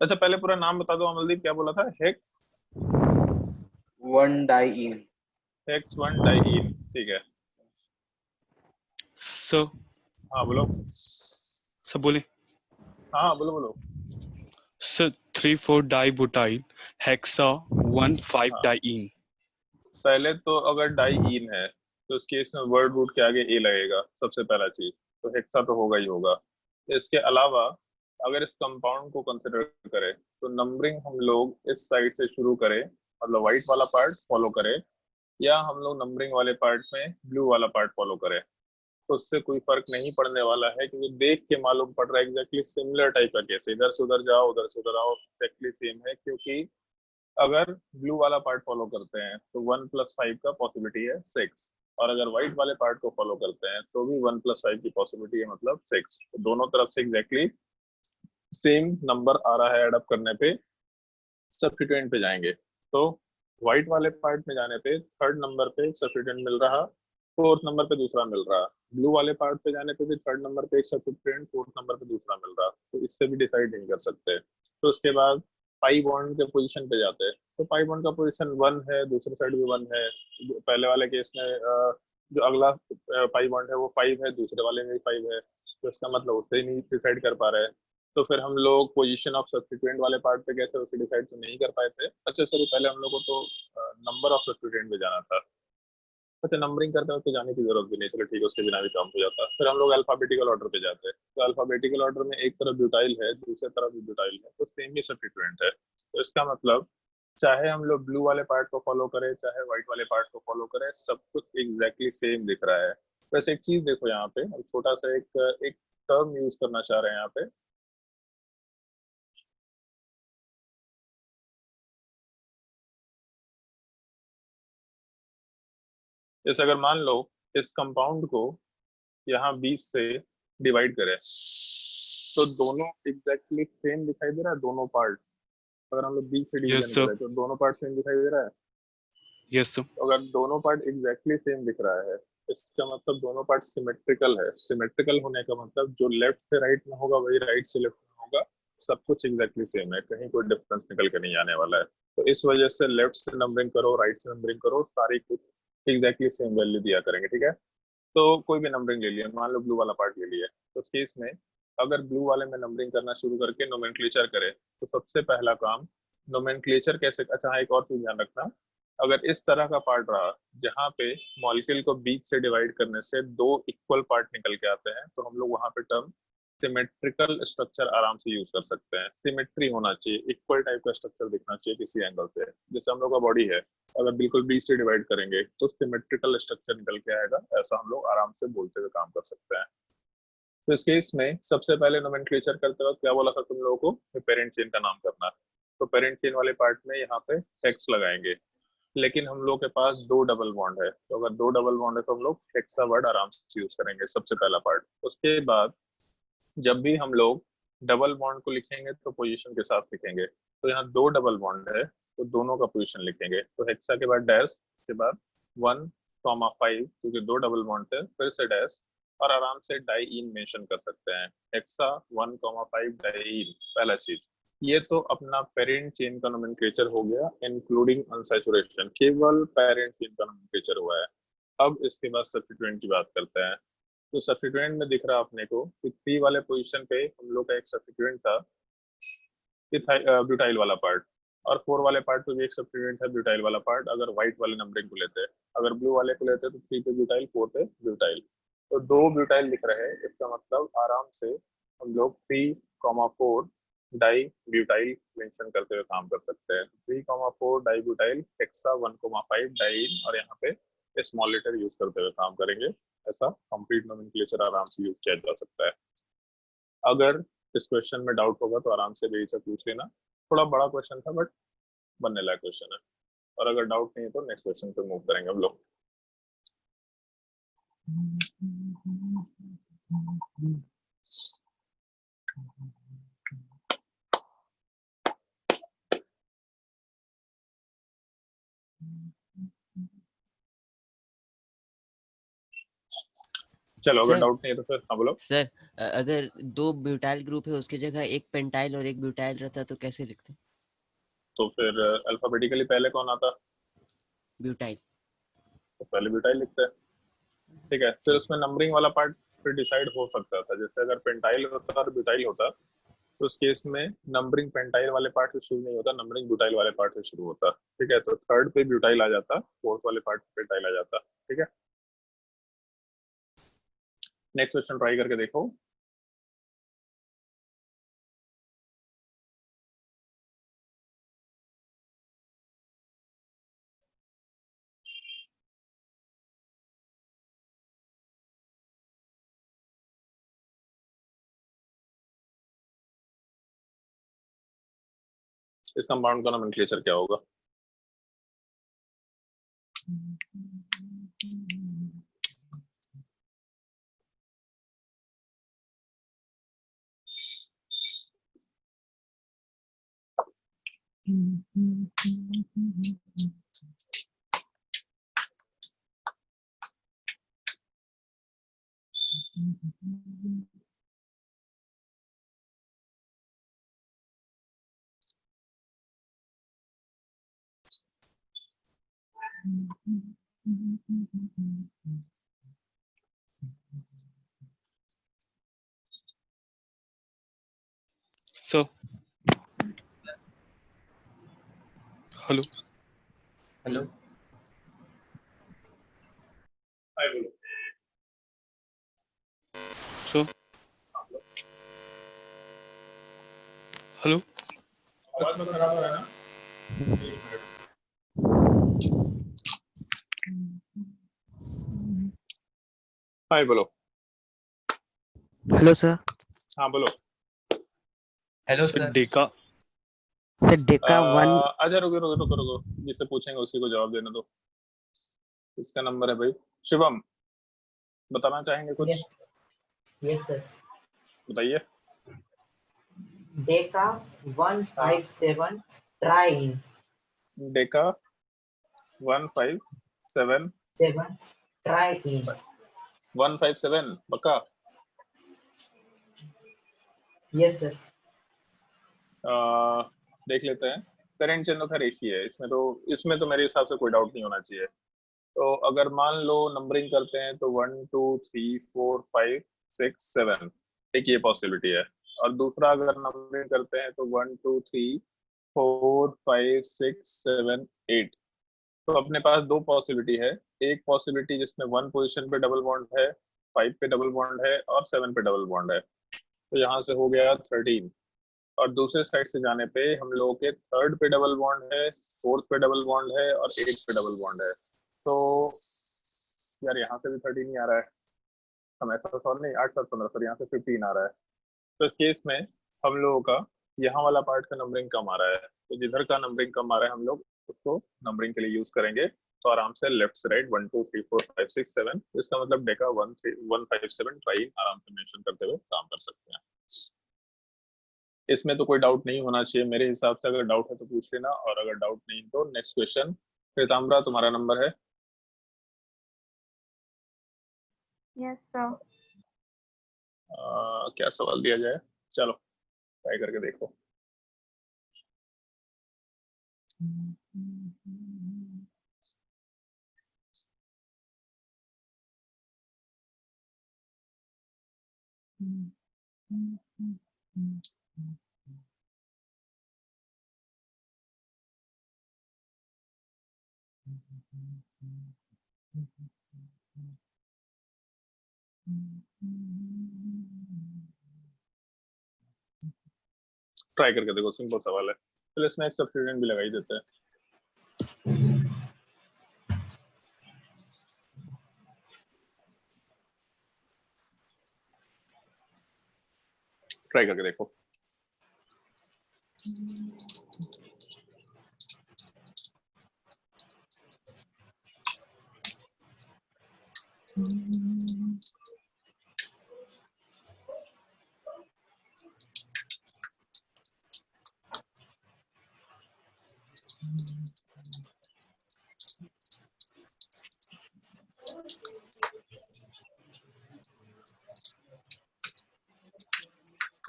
अच्छा पहले पूरा नाम बता दो अमलदीप, क्या बोला था? Hex 1 diene. हेक्स 1 डाइइन, ठीक है। सर हाँ बोलो। सब बोले। हाँ बोलो बोलो। सर 3,4 डाइब्यूटाइल हेक्सा 1 5 हाँ। डाइइन। पहले तो अगर डाइइन है तो उस केस में वर्ड रूट के आगे ए लगेगा, सबसे पहला चीज। तो हेक्सा तो होगा ही होगा। इसके अलावा अगर इस कंपाउंड को कंसिडर करें तो नंबरिंग हम लोग इस साइड से शुरू करें, मतलब व्हाइट वाला पार्ट फॉलो करें, या हम लोग नंबरिंग वाले पार्ट में ब्लू वाला पार्ट फॉलो करें, तो उससे कोई फर्क नहीं पड़ने वाला है, क्योंकि देख के मालूम पड़ रहा है एग्जैक्टली सिमिलर टाइप का केस। इधर से उधर जाओ, उधर से उधर आओ, एग्जैक्टली सेम है, क्योंकि अगर ब्लू वाला पार्ट फॉलो करते हैं तो 1+5 का पॉसिबिलिटी है 6, और अगर व्हाइट वाले पार्ट को फॉलो करते हैं तो भी 1+5 की पॉसिबिलिटी है, मतलब 6। तो दोनों तरफ से एग्जैक्टली सेम नंबर आ रहा है, एड अप करने पे सब्स्टिट्यूएंट पे जाएंगे। तो व्हाइट वाले पार्ट में जाने पे थर्ड नंबर पे एक सब्स्टिट्यूएंट मिल रहा, फोर्थ नंबर पे दूसरा मिल रहा। ब्लू वाले पार्ट पे जाने पे भी थर्ड नंबर पे एक सब्स्टिट्यूएंट, फोर्थ नंबर पे दूसरा मिल रहा। तो इससे भी डिसाइड नहीं कर सकते। तो उसके बाद पाई बॉन्ड के पोजीशन पे जाते हैं, तो पाई बॉन्ड का पोजीशन 1 है, दूसरे साइड भी 1 है। पहले वाले केस में जो अगला पाई बॉन्ड है वो 5 है, दूसरे वाले में भी 5 है, तो इसका मतलब उससे ही नहीं डिसाइड कर पा रहे हैं। तो फिर हम लोग पोजीशन ऑफ सब्स्टिट्यूएंट वाले पार्ट पे गए थे, उसे डिसाइड तो नहीं कर पाए थे। अच्छा सॉरी, पहले हम लोग को तो नंबर ऑफ सब्स्टिट्यूएंट पे जाना था। अच्छा, नंबरिंग करते वक्त तो जाने की जरूरत भी नहीं, चलो ठीक है, उसके बिना भी काम हो जाता। फिर हम लोग अल्फाबेटिकल ऑर्डर पे जाते हैं, तो अल्फाबेटिकल ऑर्डर में एक तरफ ब्यूटाइल है, दूसरे तरफ भी ब्यूटाइल है, तो सेम ही सब्स्टिट्यूएंट है। तो इसका मतलब चाहे हम लोग ब्लू वाले पार्ट को फॉलो करें चाहे व्हाइट वाले पार्ट को फॉलो करें, सब कुछ एग्जैक्टली सेम दिख रहा है। वैसे एक चीज देखो यहाँ पे, हम छोटा सा एक टर्म यूज करना चाह रहे हैं यहाँ पे। जैसे अगर मान लो इस कंपाउंड को यहाँ 20 से डिवाइड करें, तो दोनों एग्जैक्टली सेम दिखाई दे रहा है, दोनों पार्ट। अगर हम लोग 20 से Yes, डिवीजन sir. करें तो दोनों पार्ट सेम दिखाई दे रहा है। Yes, sir. तो अगर दोनों पार्ट एग्जैक्टली सेम दिख रहा है, इसका मतलब दोनों पार्ट सिमेट्रिकल है। सिमेट्रिकल होने का मतलब जो लेफ्ट से राइट में होगा वही राइट से लेफ्ट में होगा, सब कुछ एग्जैक्टली सेम है, कहीं कोई डिफरेंस निकल के नहीं आने वाला है। तो इस वजह से लेफ्ट से नंबरिंग करो राइट से नंबरिंग करो, सारी कुछ एग्जैक्टली सेम वैल्यू दिया करेंगे, ठीक है। तो कोई भी नंबरिंग ले लिया, मान लो ब्लू वाला पार्ट ले लिया, तो उस केस में अगर ब्लू वाले में नंबरिंग करना शुरू करके नोमेनक्लेचर करे, तो सबसे पहला काम नोमेनक्लेचर कैसे। अच्छा हाँ, एक और चीज ध्यान रखना, अगर इस तरह का पार्ट रहा जहाँ पे मॉलिक्यूल को बीच से डिवाइड करने से दो इक्वल पार्ट निकल के आते हैं, तो हम लोग वहां पे टर्म सिमेट्रिकल स्ट्रक्चर आराम से यूज कर सकते हैं। सिमेट्री होना चाहिए, इक्वल टाइप का स्ट्रक्चर दिखना चाहिए किसी एंगल से। जैसे हम लोग का बॉडी है, अगर बिल्कुल बीच से डिवाइड करेंगे तो सिमेट्रिकल स्ट्रक्चर निकल के आएगा, ऐसा हम लोग आराम से बोलते हुए काम कर सकते हैं। तो इस केस में सबसे पहले नोमेनक्लेचर करते वक्त क्या बोला था तुम लोगों को, पेरेंट चेन का नाम करना। तो पेरेंट चेन वाले पार्ट में यहाँ पे हेक्स लगाएंगे, लेकिन हम लोग के पास दो डबल बॉन्ड है, तो अगर दो डबल बॉन्ड है तो हम लोग हेक्सा वर्ड आराम से यूज करेंगे, सबसे पहला पार्ट। उसके बाद जब भी हम लोग डबल बॉन्ड को लिखेंगे तो पोजीशन के साथ लिखेंगे। तो यहाँ दो डबल बॉन्ड है तो दोनों का पोजीशन लिखेंगे, तो हेक्सा के बाद डैश, के बाद 1,5, क्योंकि दो डबल बॉन्ड थे, फिर से डैश, और आराम से डाई इन मेंशन कर सकते हैं। हेक्सा 1,5 डाई इन, पहला चीज। ये तो अपना पेरेंट चेन का नोमेनक्लेचर हो गया, इंक्लूडिंग अनसैचुरेशन, केवल पेरेंट चेन का नोमेनक्लेचर हुआ है। अब इसके बाद सब्स्टिट्यूएंट की बात करते हैं। तो सब्स्टिट्यूएंट में दिख रहा अपने को कि 3 वाले पोजीशन पे हम लोग का एक सब्स्टिट्यूएंट था, ब्यूटाइल वाला पार्ट, और 4 वाले पार्ट पे भी एक सब्स्टिट्यूएंट है ब्यूटाइल वाला पार्ट, अगर व्हाइट वाले नंबरिंग को लेते हैं। अगर ब्लू वाले को लेते हैं तो 3 पे ब्यूटाइल, 4 पे ब्यूटाइल। तो 2 ब्यूटाइल दिख रहे हैं, इसका मतलब आराम से हम लोग 3,4 डाई ब्यूटाइल मेंशन करते हुए काम कर सकते हैं। 3,4 डाई ब्यूटाइल हेक्सा 1,5 डाइन, और यहाँ पे स्मॉल लेटर यूज करते हुए काम करेंगे। ऐसा कंप्लीट नोमेनक्लेचर आराम से यूज किया जा सकता है। अगर इस क्वेश्चन में डाउट होगा तो आराम से बेहिचक पूछ लेना, थोड़ा बड़ा क्वेश्चन था बट बनने लायक क्वेश्चन है। और अगर डाउट नहीं है तो नेक्स्ट क्वेश्चन पे मूव करेंगे हम लोग। चलो अगर सर डाउट नहीं है तो फिर हाँ बोलो। सर अगर दो ब्यूटाइल ग्रुप है उसकी जगह एक पेंटाइल और एक ब्यूटाइल रहता तो कैसे लिखते? तो फिर अल्फाबेटिकली पहले कौन आता? ब्यूटाइल। तो पहले ब्यूटाइल लिखते हैं, ठीक है। फिर उसमें नंबरिंग वाला पार्ट फिर डिसाइड हो सकता था, जैसे अगर पेंटाइल होता और ब्यूटाइल होता तो उस केस में नंबरिंग पेंटाइल वाले पार्ट से शुरू नहीं होता, नंबरिंग ब्यूटाइल वाले पार्ट से शुरू होता, ठीक है। तो थर्ड पे ब्यूटाइल आ जाता, फोर्थ वाले पार्ट पे पेंटाइल आ जाता, ठीक है। नेक्स्ट क्वेश्चन ट्राई करके देखो। इस कंपाउंड का नोमेनक्लेचर क्या होगा? सर हेलो हेलो हाय बोलो। सर हेलो आवाज में खराब हो रहा है ना? हाय बोलो। Hello sir. हाँ बोलो। Hello sir sir. Deka sir Deka 1 अच्छा रुको रुको रुको रुको, जिससे पूछेंगे उसी को जवाब देने दो। इसका नंबर है भाई शिवम, बताना चाहेंगे कुछ? Yes sir. बताइए। Deca 157 tri deca 157 7 triene 157 पक्का? Yes sir. देख लेते हैं। पेरेंट चिन्ह तो खैर एक ही है इसमें तो मेरे हिसाब से कोई डाउट नहीं होना चाहिए। तो अगर मान लो नंबरिंग करते हैं तो 1 2 3 4 5 6 7, एक ये पॉसिबिलिटी है। और दूसरा अगर नंबरिंग करते हैं तो 1 2 3 4 5 6 7 8। तो अपने पास दो पॉसिबिलिटी है। एक पॉसिबिलिटी जिसमें 1 पोजीशन पे डबल बॉन्ड है, 5 पे डबल बॉन्ड है और 7 पे डबल बॉन्ड है, तो यहाँ से हो गया 13। और दूसरे साइड से जाने पे हम लोगों के 3rd पे डबल बॉन्ड है, 4th पे डबल बॉन्ड है और 8th पे डबल बॉन्ड है। तो यार यहाँ से भी 13 ही आ रहा है। हम ऐसा सॉल्व नहीं, 8 7 15 सर यहाँ से 15 आ रहा है। तो इस केस में हम लोगों का यहाँ वाला पार्ट का नंबरिंग कम आ रहा है, तो जिधर का नंबरिंग कम आ रहा है हम लोग उसको नंबरिंग के लिए यूज करेंगे। तो आराम से लेफ्ट से राइट 1 2 3 4 5 6 7, इसका मतलब डेका 157 ट्राई आराम से मेंशन करते हुए काम कर सकते हैं। इसमें तो कोई डाउट नहीं होना चाहिए मेरे हिसाब से। अगर डाउट है तो पूछ लेना, और अगर डाउट नहीं तो नेक्स्ट क्वेश्चन। श्वेतांबरा तुम्हारा नंबर है? Yes sir. क्या सवाल दिया जाए? चलो ट्राई करके देखो। ट्राई करके देखो, सिंपल सवाल है। चलो इसमें एक सब्स्टिट्यूएंट भी लगा ही देते हैं। ट्राई करके देखो।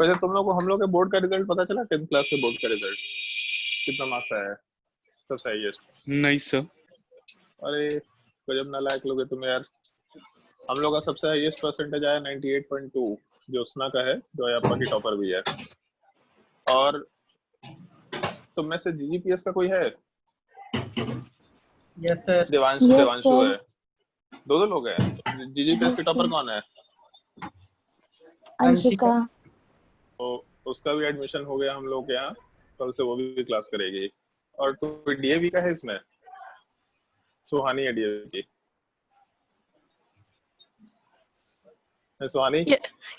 वैसे तुम लोग को हम लोग के बोर्ड का रिजल्ट पता चला? 10th क्लास के बोर्ड का रिजल्ट कितना मार्क्स आया है? सबसे हाईएस्ट? नहीं सर। अरे गजब नालायक लोग हैं तुम यार। हम लोग का सबसे हाईएस्ट परसेंटेज आया 98.2, जो उसना का है, जो अयप्पा की टॉपर भी है। और तुम में से जीजीपीएस का कोई है? Yes sir. देवांशु है। दो लोग हैं। जीजीपीएस की टॉपर कौन है? अंशिका। तो उसका भी एडमिशन हो गया हम लोग के यहाँ, कल से वो भी क्लास करेगी। और कोई डीएवी का है इसमें? सुहानी है डीएवी की। सुहानी?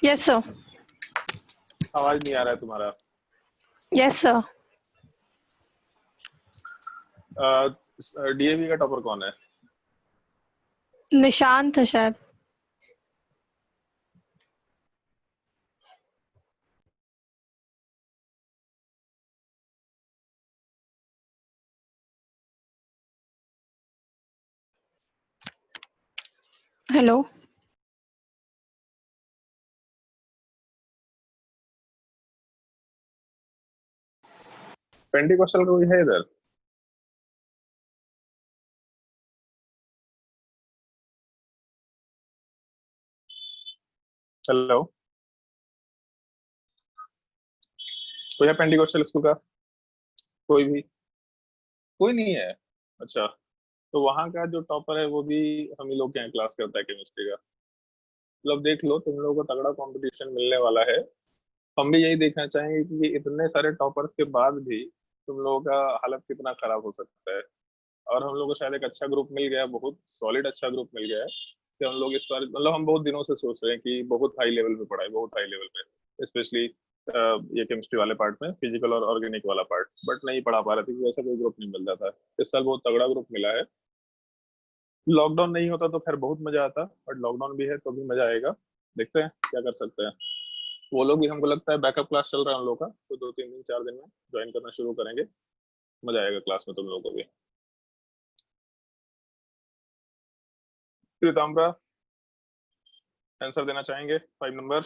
Yes sir. आवाज नहीं आ रहा है तुम्हारा। Yes sir. डीएवी का टॉपर कौन है? निशांत है शायद। हेलो। पेंटिकोस्टल का कोई है इधर? हेलो, कोई है पेंटिकोस्टल स्कूल का? कोई भी? कोई नहीं है? अच्छा, तो वहां का जो टॉपर है वो भी हम ही लोग के यहाँ क्लास करता है केमिस्ट्री का। मतलब देख लो, तुम लोगों को तगड़ा कंपटीशन मिलने वाला है। हम भी यही देखना चाहेंगे कि इतने सारे टॉपर्स के बाद भी तुम लोगों का हालत कितना खराब हो सकता है। और हम लोग को शायद एक अच्छा ग्रुप मिल गया, बहुत सॉलिड अच्छा ग्रुप मिल गया है कि हम लोग इस बार, मतलब हम बहुत दिनों से सोच रहे हैं कि बहुत हाई लेवल पे पढ़ाई, बहुत हाई लेवल पे, स्पेशली ये केमिस्ट्री वाले पार्ट में, फिजिकल और ऑर्गेनिक वाला पार्ट, बट नहीं पढ़ा पा रहे थे क्योंकि ऐसा कोई ग्रुप नहीं मिल रहा था। इस साल बहुत तगड़ा ग्रुप मिला है। लॉकडाउन नहीं होता तो खैर बहुत मजा आता, बट लॉकडाउन भी है तो भी मजा आएगा। देखते हैं क्या कर सकते हैं। वो लोग भी, हमको लगता है बैकअप क्लास चल रहा है उन लोग का, तो 2-3 दिन 4 दिन में ज्वाइन करना शुरू करेंगे। मजा आएगा क्लास में तुम लोगों को भी। प्रीताम्बरा, आंसर देना चाहेंगे 5 नंबर?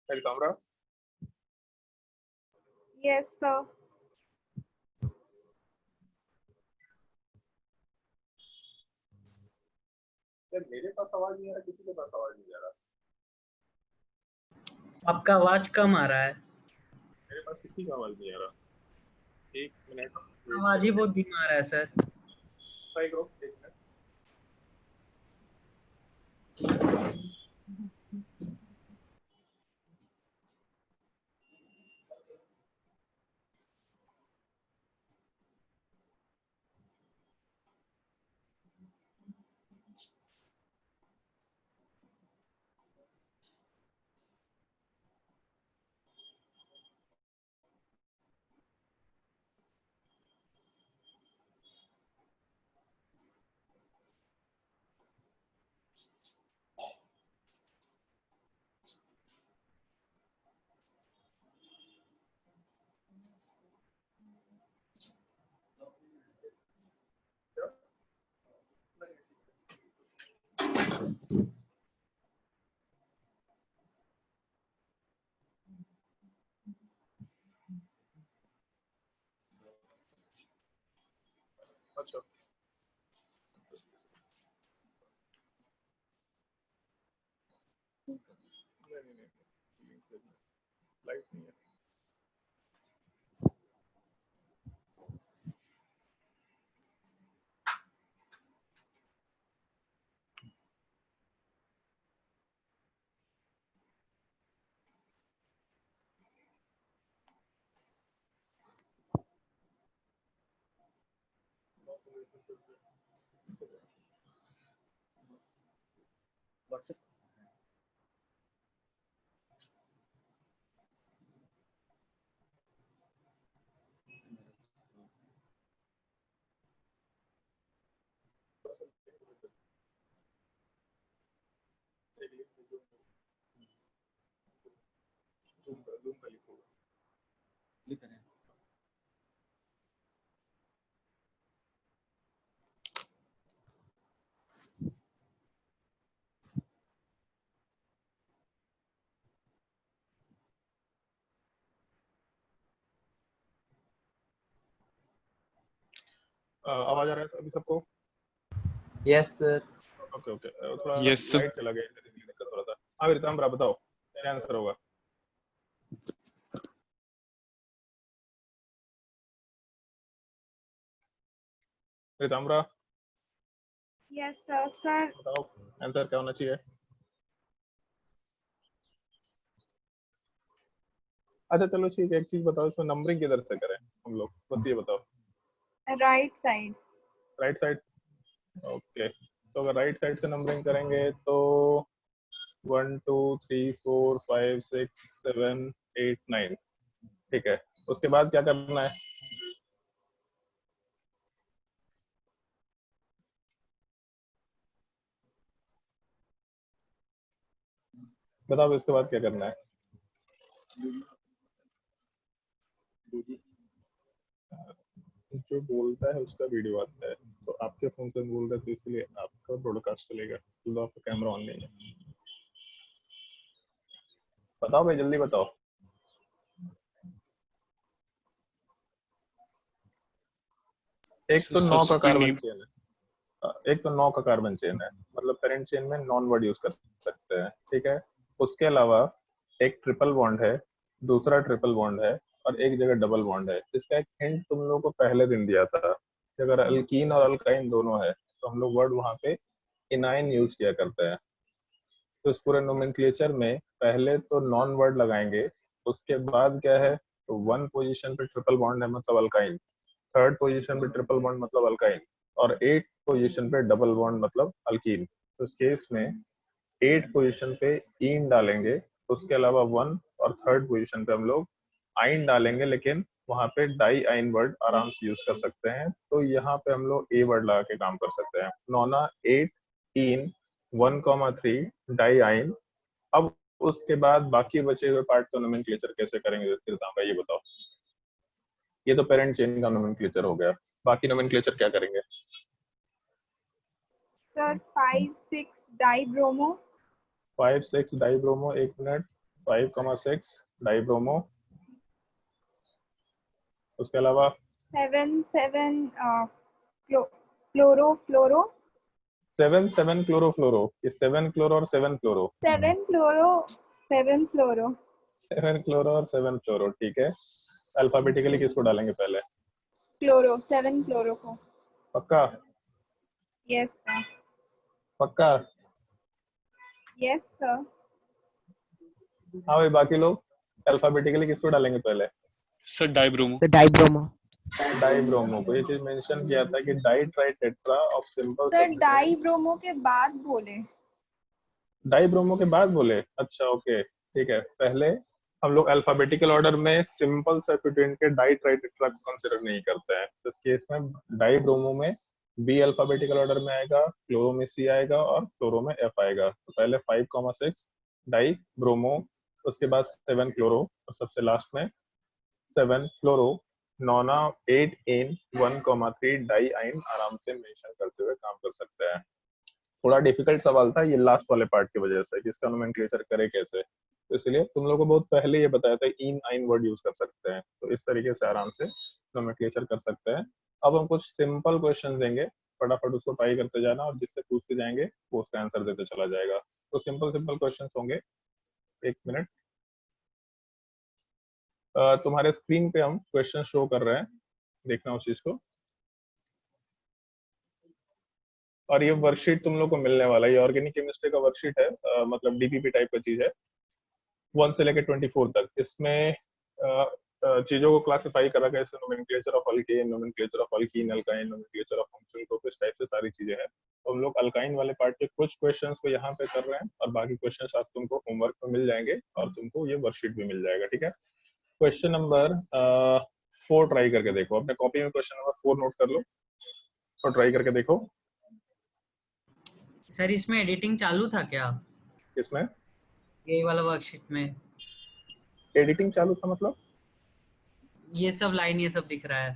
प्रीताम्बरा, yes sir. यार मेरे पास आवाज नहीं आ रहा, किसी के पास आवाज नहीं आ रहा। आपका आवाज कम आ रहा है। मेरे पास किसी का आवाज नहीं आ रहा। 1 मिनट, आवाज ही बहुत धीमा आ रहा है सर। ट्राई करो 1 मिनट। अच्छा, नहीं, लाइट नहीं है। व्हाट्सएप लिख रहे हैं। आवाज आ रहा है अभी सबको? Yes, sir. ओके ओके, थोड़ा यस सर। लाइट चला गया इधर, इसलिए दिक्कत हो रहा था। हाँ प्रीताम्बरा बताओ, क्या आंसर होगा? प्रीताम्बरा यस सर। सर बताओ, आंसर क्या होना चाहिए? अच्छा चलो ठीक है, एक चीज बताओ, इसमें नंबरिंग किधर से करें हम लोग, बस ये बताओ। Right side. Right side? Okay, तो अगर राइट साइड से नंबरिंग करेंगे तो 1 2 3 4 5 6 7 8 9। ठीक है, उसके बाद क्या करना है? बताओ इसके बाद क्या करना है? जो बोलता है उसका वीडियो आता है, तो आपके फोन से बोल रहे, तो इसलिए आपका ब्रॉडकास्ट चलेगा, तो आपका कैमरा ऑन नहीं है। बताओ भाई, जल्दी बताओ। एक तो 9 का कार्बन चेन है, एक तो 9 का कार्बन चेन है, मतलब पेरेंट चेन में नॉन वर्ड यूज कर सकते हैं। ठीक है, उसके अलावा एक ट्रिपल बॉन्ड है, दूसरा ट्रिपल बॉन्ड है, और एक जगह डबल बॉन्ड है। इसका एक हिंट तुम लोगों को पहले दिन दिया था कि अगर अल्कीन और अल्काइन दोनों है तो हम लोग वर्ड वहां पे इनाइन यूज किया करते हैं। तो इस पूरे नोमेनक्लेचर में पहले तो नॉन वर्ड लगाएंगे, उसके बाद क्या है, तो 1 पोजीशन पे ट्रिपल बॉन्ड है मतलब अल्काइन, 3rd पोजीशन पे ट्रिपल बॉन्ड मतलब अल्काइन, और 8 पोजीशन पे डबल बॉन्ड मतलब अल्कीन। तो इस केस में 8 पोजीशन पे ईन डालेंगे, उसके अलावा 1 और 3rd पोजीशन पे हम लोग आइन डालेंगे, लेकिन वहां पे डाई आइन वर्ड आराम से यूज कर सकते हैं। तो यहाँ पे हम लोग ए वर्ड लगा के काम कर सकते हैं। नोना 8 इन 1,3 डाई आइन। अब उसके बाद बाकी बचे हुए पार्ट का नोमेनक्लेचर कैसे करेंगे का ये बताओ। ये तो पेरेंट चेन का नोमेनक्लेचर हो गया, बाकी नोमेनक्लेचर क्या करेंगे? Sir 5 6 dibromo. 5 6 dibromo, 1 minute, 5,6 dibromo. उसके अलावा 7 7 फ्लोरो फ्लोरो। 7 7 क्लोरोफ्लोरो, ये 7 क्लोरो और 7 फ्लोरो। 7 फ्लोरो 7 फ्लोरो। 7 क्लोरो और 7 फ्लोरो, ठीक है। अल्फाबेटिकली किसको डालेंगे पहले? क्लोरो 7 क्लोरो को। पक्का? Yes sir. पक्का? Yes sir. हाँ भाई, बाकी लोग अल्फाबेटिकली किसको डालेंगे पहले? Sir dibromo. डाइब्रोमो। डाइब्रोमो को। ये चीज मेंशन किया था कि di tri tetra of simple sir dibromo के बाद बोले। डाइब्रोमो के बाद बोले? अच्छा ओके, ठीक है। पहले हम लोग अल्फाबेटिकल ऑर्डर में सिंपल सब्स्टिट्यूएंट के डाई ट्राई टेट्रा को कंसीडर नहीं करते हैं। तो इस केस में डाइब्रोमो में बी अल्फाबेटिकल ऑर्डर में आएगा, क्लोरो में सी आएगा और फ्लोरो में एफ आएगा। तो पहले 5,6 डाई ब्रोमो, उसके बाद 7 क्लोरो, और सबसे लास्ट में 7 फ्लोरो। नोना 8 इन 1,3 डाई आइन आराम से मेंशन करते हुए काम कर सकते हैं। थोड़ा डिफिकल्ट सवाल था ये लास्ट वाले पार्ट की वजह से कि इसका नोमेनक्लेचर करे कैसे, तो इसलिए तुम लोगों को बहुत पहले ये बताया था इन आइन वर्ड यूज कर सकते हैं, तो इस तरीके से आराम से नोमेनक्लेचर कर सकते हैं। अब हम कुछ सिंपल क्वेश्चन देंगे, फटाफट उसको ट्राई करते जाना, और जिससे पूछते जाएंगे वो उसका आंसर देते चला जाएगा। तो सिंपल सिंपल क्वेश्चन होंगे। 1 मिनट, तुम्हारे स्क्रीन पे हम क्वेश्चन शो कर रहे हैं, देखना उस चीज को। और ये वर्कशीट तुम लोग को मिलने वाला है, ये ऑर्गेनिक केमिस्ट्री का वर्कशीट है, मतलब डीपीपी टाइप का चीज है, 1 से लेकर 24 तक। इसमें चीजों को क्लासिफाई करा गया, जैसे nomenclature of alkane, nomenclature of alkyne alkyne, nomenclature of functional group, इस टाइप से सारी चीजें हैं। तो हम लोग अल्काइन वाले पार्ट के कुछ क्वेश्चंस को यहाँ पे कर रहे हैं, और बाकी क्वेश्चंस आप तुमको होमवर्क में मिल जाएंगे, और तुमको ये वर्कशीट भी मिल जाएगा। ठीक है, क्वेश्चन नंबर 4 ट्राई करके देखो, अपने कॉपी में क्वेश्चन नंबर 4 नोट कर लो और ट्राई करके देखो। सर इसमें एडिटिंग चालू था क्या? किसमें? ये वाला वर्कशीट में एडिटिंग चालू था मतलब? ये सब लाइन ये सब दिख रहा है।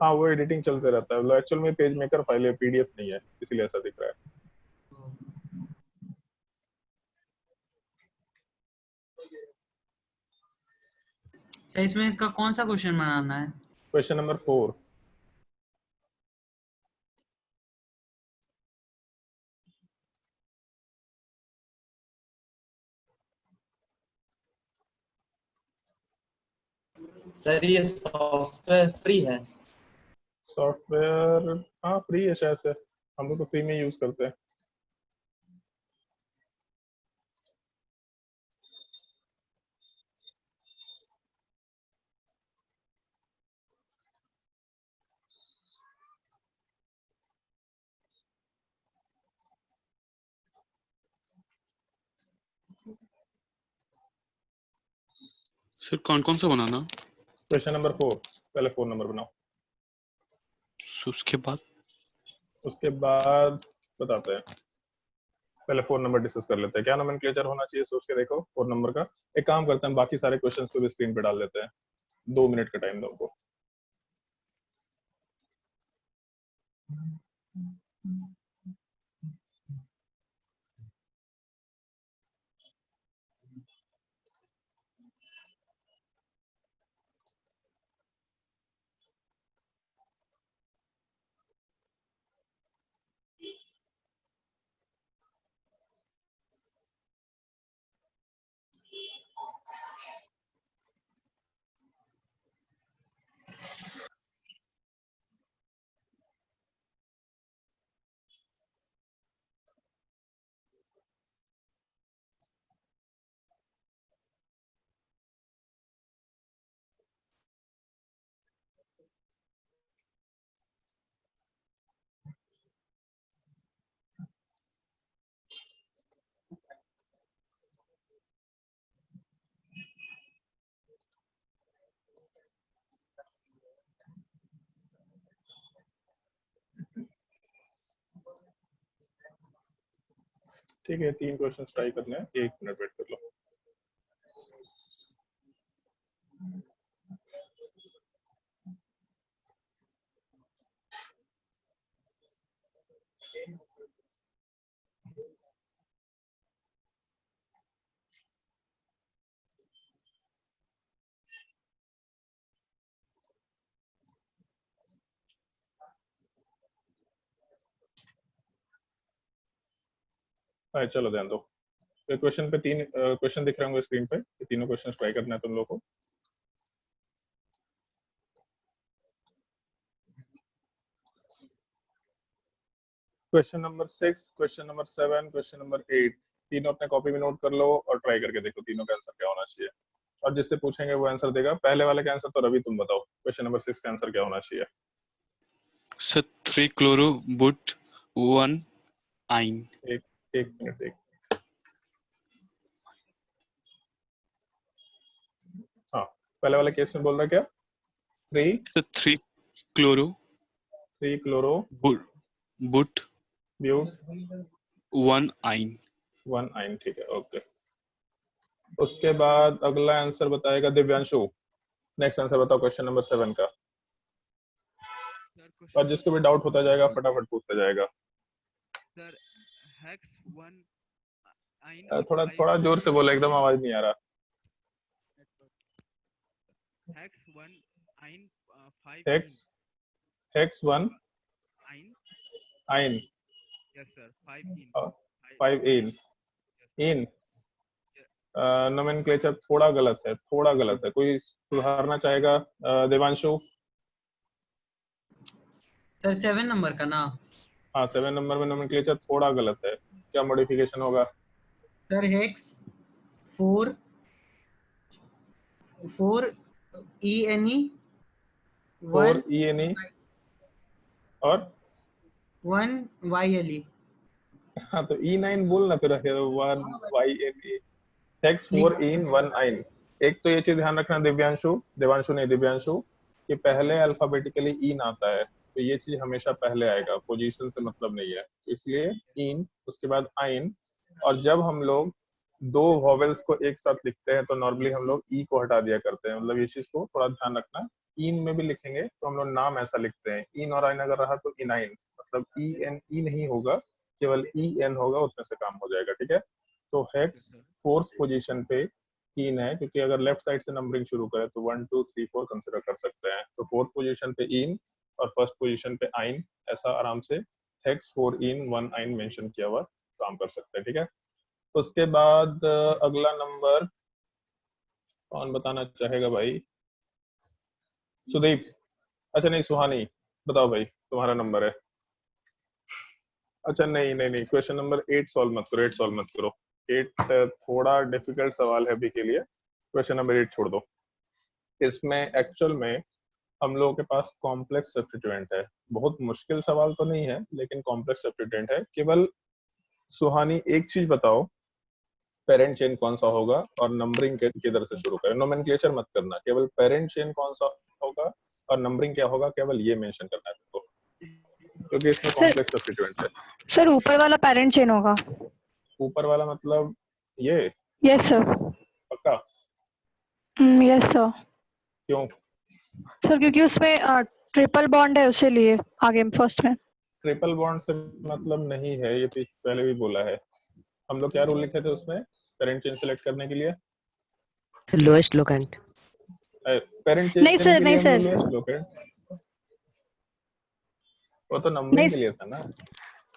हाँ, वो एडिटिंग चलते रहता है, एक्चुअल में पेज मेकर फाइल है, पीडीएफ नहीं है, इसीलिए ऐसा दिख रहा है। अच्छा, इसमें का कौन सा क्वेश्चन बनाना है? Question number 4। सर ये सॉफ्टवेयर फ्री है? सॉफ्टवेयर हाँ फ्री है शायद से, हम लोग तो फ्री में यूज करते हैं। सर कौन कौन सा बनाना? क्वेश्चन नंबर 4, पहले 4 नंबर बनाओ, उसके बाद उसके बाद बताते हैं। पहले 4 नंबर डिस्कस कर लेते हैं, क्या नोमेनक्लेचर होना चाहिए सोच के देखो 4 नंबर का। एक काम करते हैं, बाकी सारे क्वेश्चंस को भी स्क्रीन पे डाल देते हैं, 2 मिनट का टाइम दो हमको। ठीक है, 3 क्वेश्चन ट्राई करने हैं, 1 मिनट वेट कर लो। हाँ, चलो ध्यान दो। तो क्वेश्चन पे 3 क्वेश्चन दिख रहे होंगे स्क्रीन पे, ये तीनों क्वेश्चन ट्राई करना है तुम लोगों को। Question number 6, question number 7, question number 8, तीनों अपने कॉपी में नोट कर लो और ट्राई करके देखो तीनों का आंसर क्या होना चाहिए। और जिससे पूछेंगे वो आंसर देगा। पहले वाले का आंसर तो रवि तुम बताओ, क्वेश्चन नंबर 6 का आंसर क्या होना चाहिए? सर 3 क्लोरो बुट 1 आइन। एक मिनट, हाँ, पहले वाले केस में बोल रहा क्या? 3 क्लोरो बुट ब्यूट 1 आइन। 1 आइन, ठीक है, ओके। उसके बाद अगला आंसर बताएगा दिव्यांशु। नेक्स्ट आंसर बताओ क्वेश्चन नंबर 7 का। और जिसको भी डाउट होता जाएगा फटाफट पूछता जाएगा। सर हेक्स 1 आइन थोड़ा जोर से बोलो, एकदम आवाज नहीं आ रहा। हेक्स 1 आइन 5 हेक्स 1 आइन, यस सर 5 इन इन नोमेनक्लेचर थोड़ा गलत है, कोई सुधारना चाहेगा? देवांशु। सर 7 नंबर का ना? हाँ, 7 नंबर में नोमेनक्लेचर थोड़ा गलत है, क्या मॉडिफिकेशन होगा? सर हेक्स 4 ENE 4 ENE और 1 YLE। हाँ, तो E9 बोलना फिर 1 YNE। हेक्स 4 इन 1 आइन। एक तो ये चीज ध्यान रखना देवांशु नहीं दिव्यांशु, कि पहले अल्फाबेटिकली इन आता है, तो ये चीज हमेशा पहले आएगा, पोजीशन से मतलब नहीं है, इसलिए इन, उसके बाद आइन। और जब हम लोग 2 वॉवेल्स को एक साथ लिखते हैं तो नॉर्मली हम लोग ई को हटा दिया करते हैं, मतलब ये चीज को थोड़ा ध्यान रखना। इन में भी लिखेंगे तो हम लोग नाम ऐसा लिखते हैं, इन और आइन अगर रहा तो इनाइन, मतलब ई नहीं होगा, केवल EN होगा, उतने से काम हो जाएगा, ठीक है। तो हेक्स 4th पोजीशन पे इन है, क्योंकि अगर लेफ्ट साइड से नंबरिंग शुरू करें तो 1 2 3 4 कंसिडर कर सकते हैं। तो 4th पोजीशन पे इन और फर्स्ट पोजीशन पे आइन, ऐसा आराम से हेक्स 4 इन 1 आइन मेंशन किया हुआ काम कर सकते हैं, ठीक है। उसके बाद अगला नंबर कौन बताना चाहेगा भाई? सुदीप। अच्छा नहीं, सुहानी बताओ भाई, तुम्हारा नंबर है। अच्छा नहीं, क्वेश्चन नंबर 8 सॉल्व मत करो। 8 थोड़ा डिफिकल्ट सवाल है अभी के लिए, क्वेश्चन नंबर 8 छोड़ दो। इसमें एक्चुअल में हम लोगों के पास कॉम्प्लेक्स सब्स्टिट्यूएंट है, बहुत मुश्किल सवाल तो नहीं है लेकिन कॉम्प्लेक्स सब्स्टिट्यूएंट है। केवल सुहानी एक चीज बताओ, पेरेंट चेन कौन सा होगा और नंबरिंग किधर से शुरू करें। नोमेनक्लेचर मत करना, केवल पेरेंट चेन कौन सा होगा और नंबरिंग क्या होगा, केवल ये मेंशन करना है तुमको, क्योंकि इसमें कॉम्प्लेक्स सब्स्टिट्यूएंट है। सर ऊपर वाला पेरेंट चेन होगा। ऊपर वाला मतलब ये? Yes sir. पक्का? Yes sir. क्यों? सर क्योंकि उसमें ट्रिपल बॉन्ड है, उसे लिए आगे फर्स्ट में। ट्रिपल बॉन्ड से मतलब नहीं है, ये पहले भी बोला है। हम लोग क्या रूल लिखे थे उसमें पेरेंट चेन सेलेक्ट करने के लिए? Lowest locant. पेरेंट चेन नहीं सर, के नहीं लिए सर। लोएस्ट लोकेंट, वो तो नंबरिंग के लिए था ना।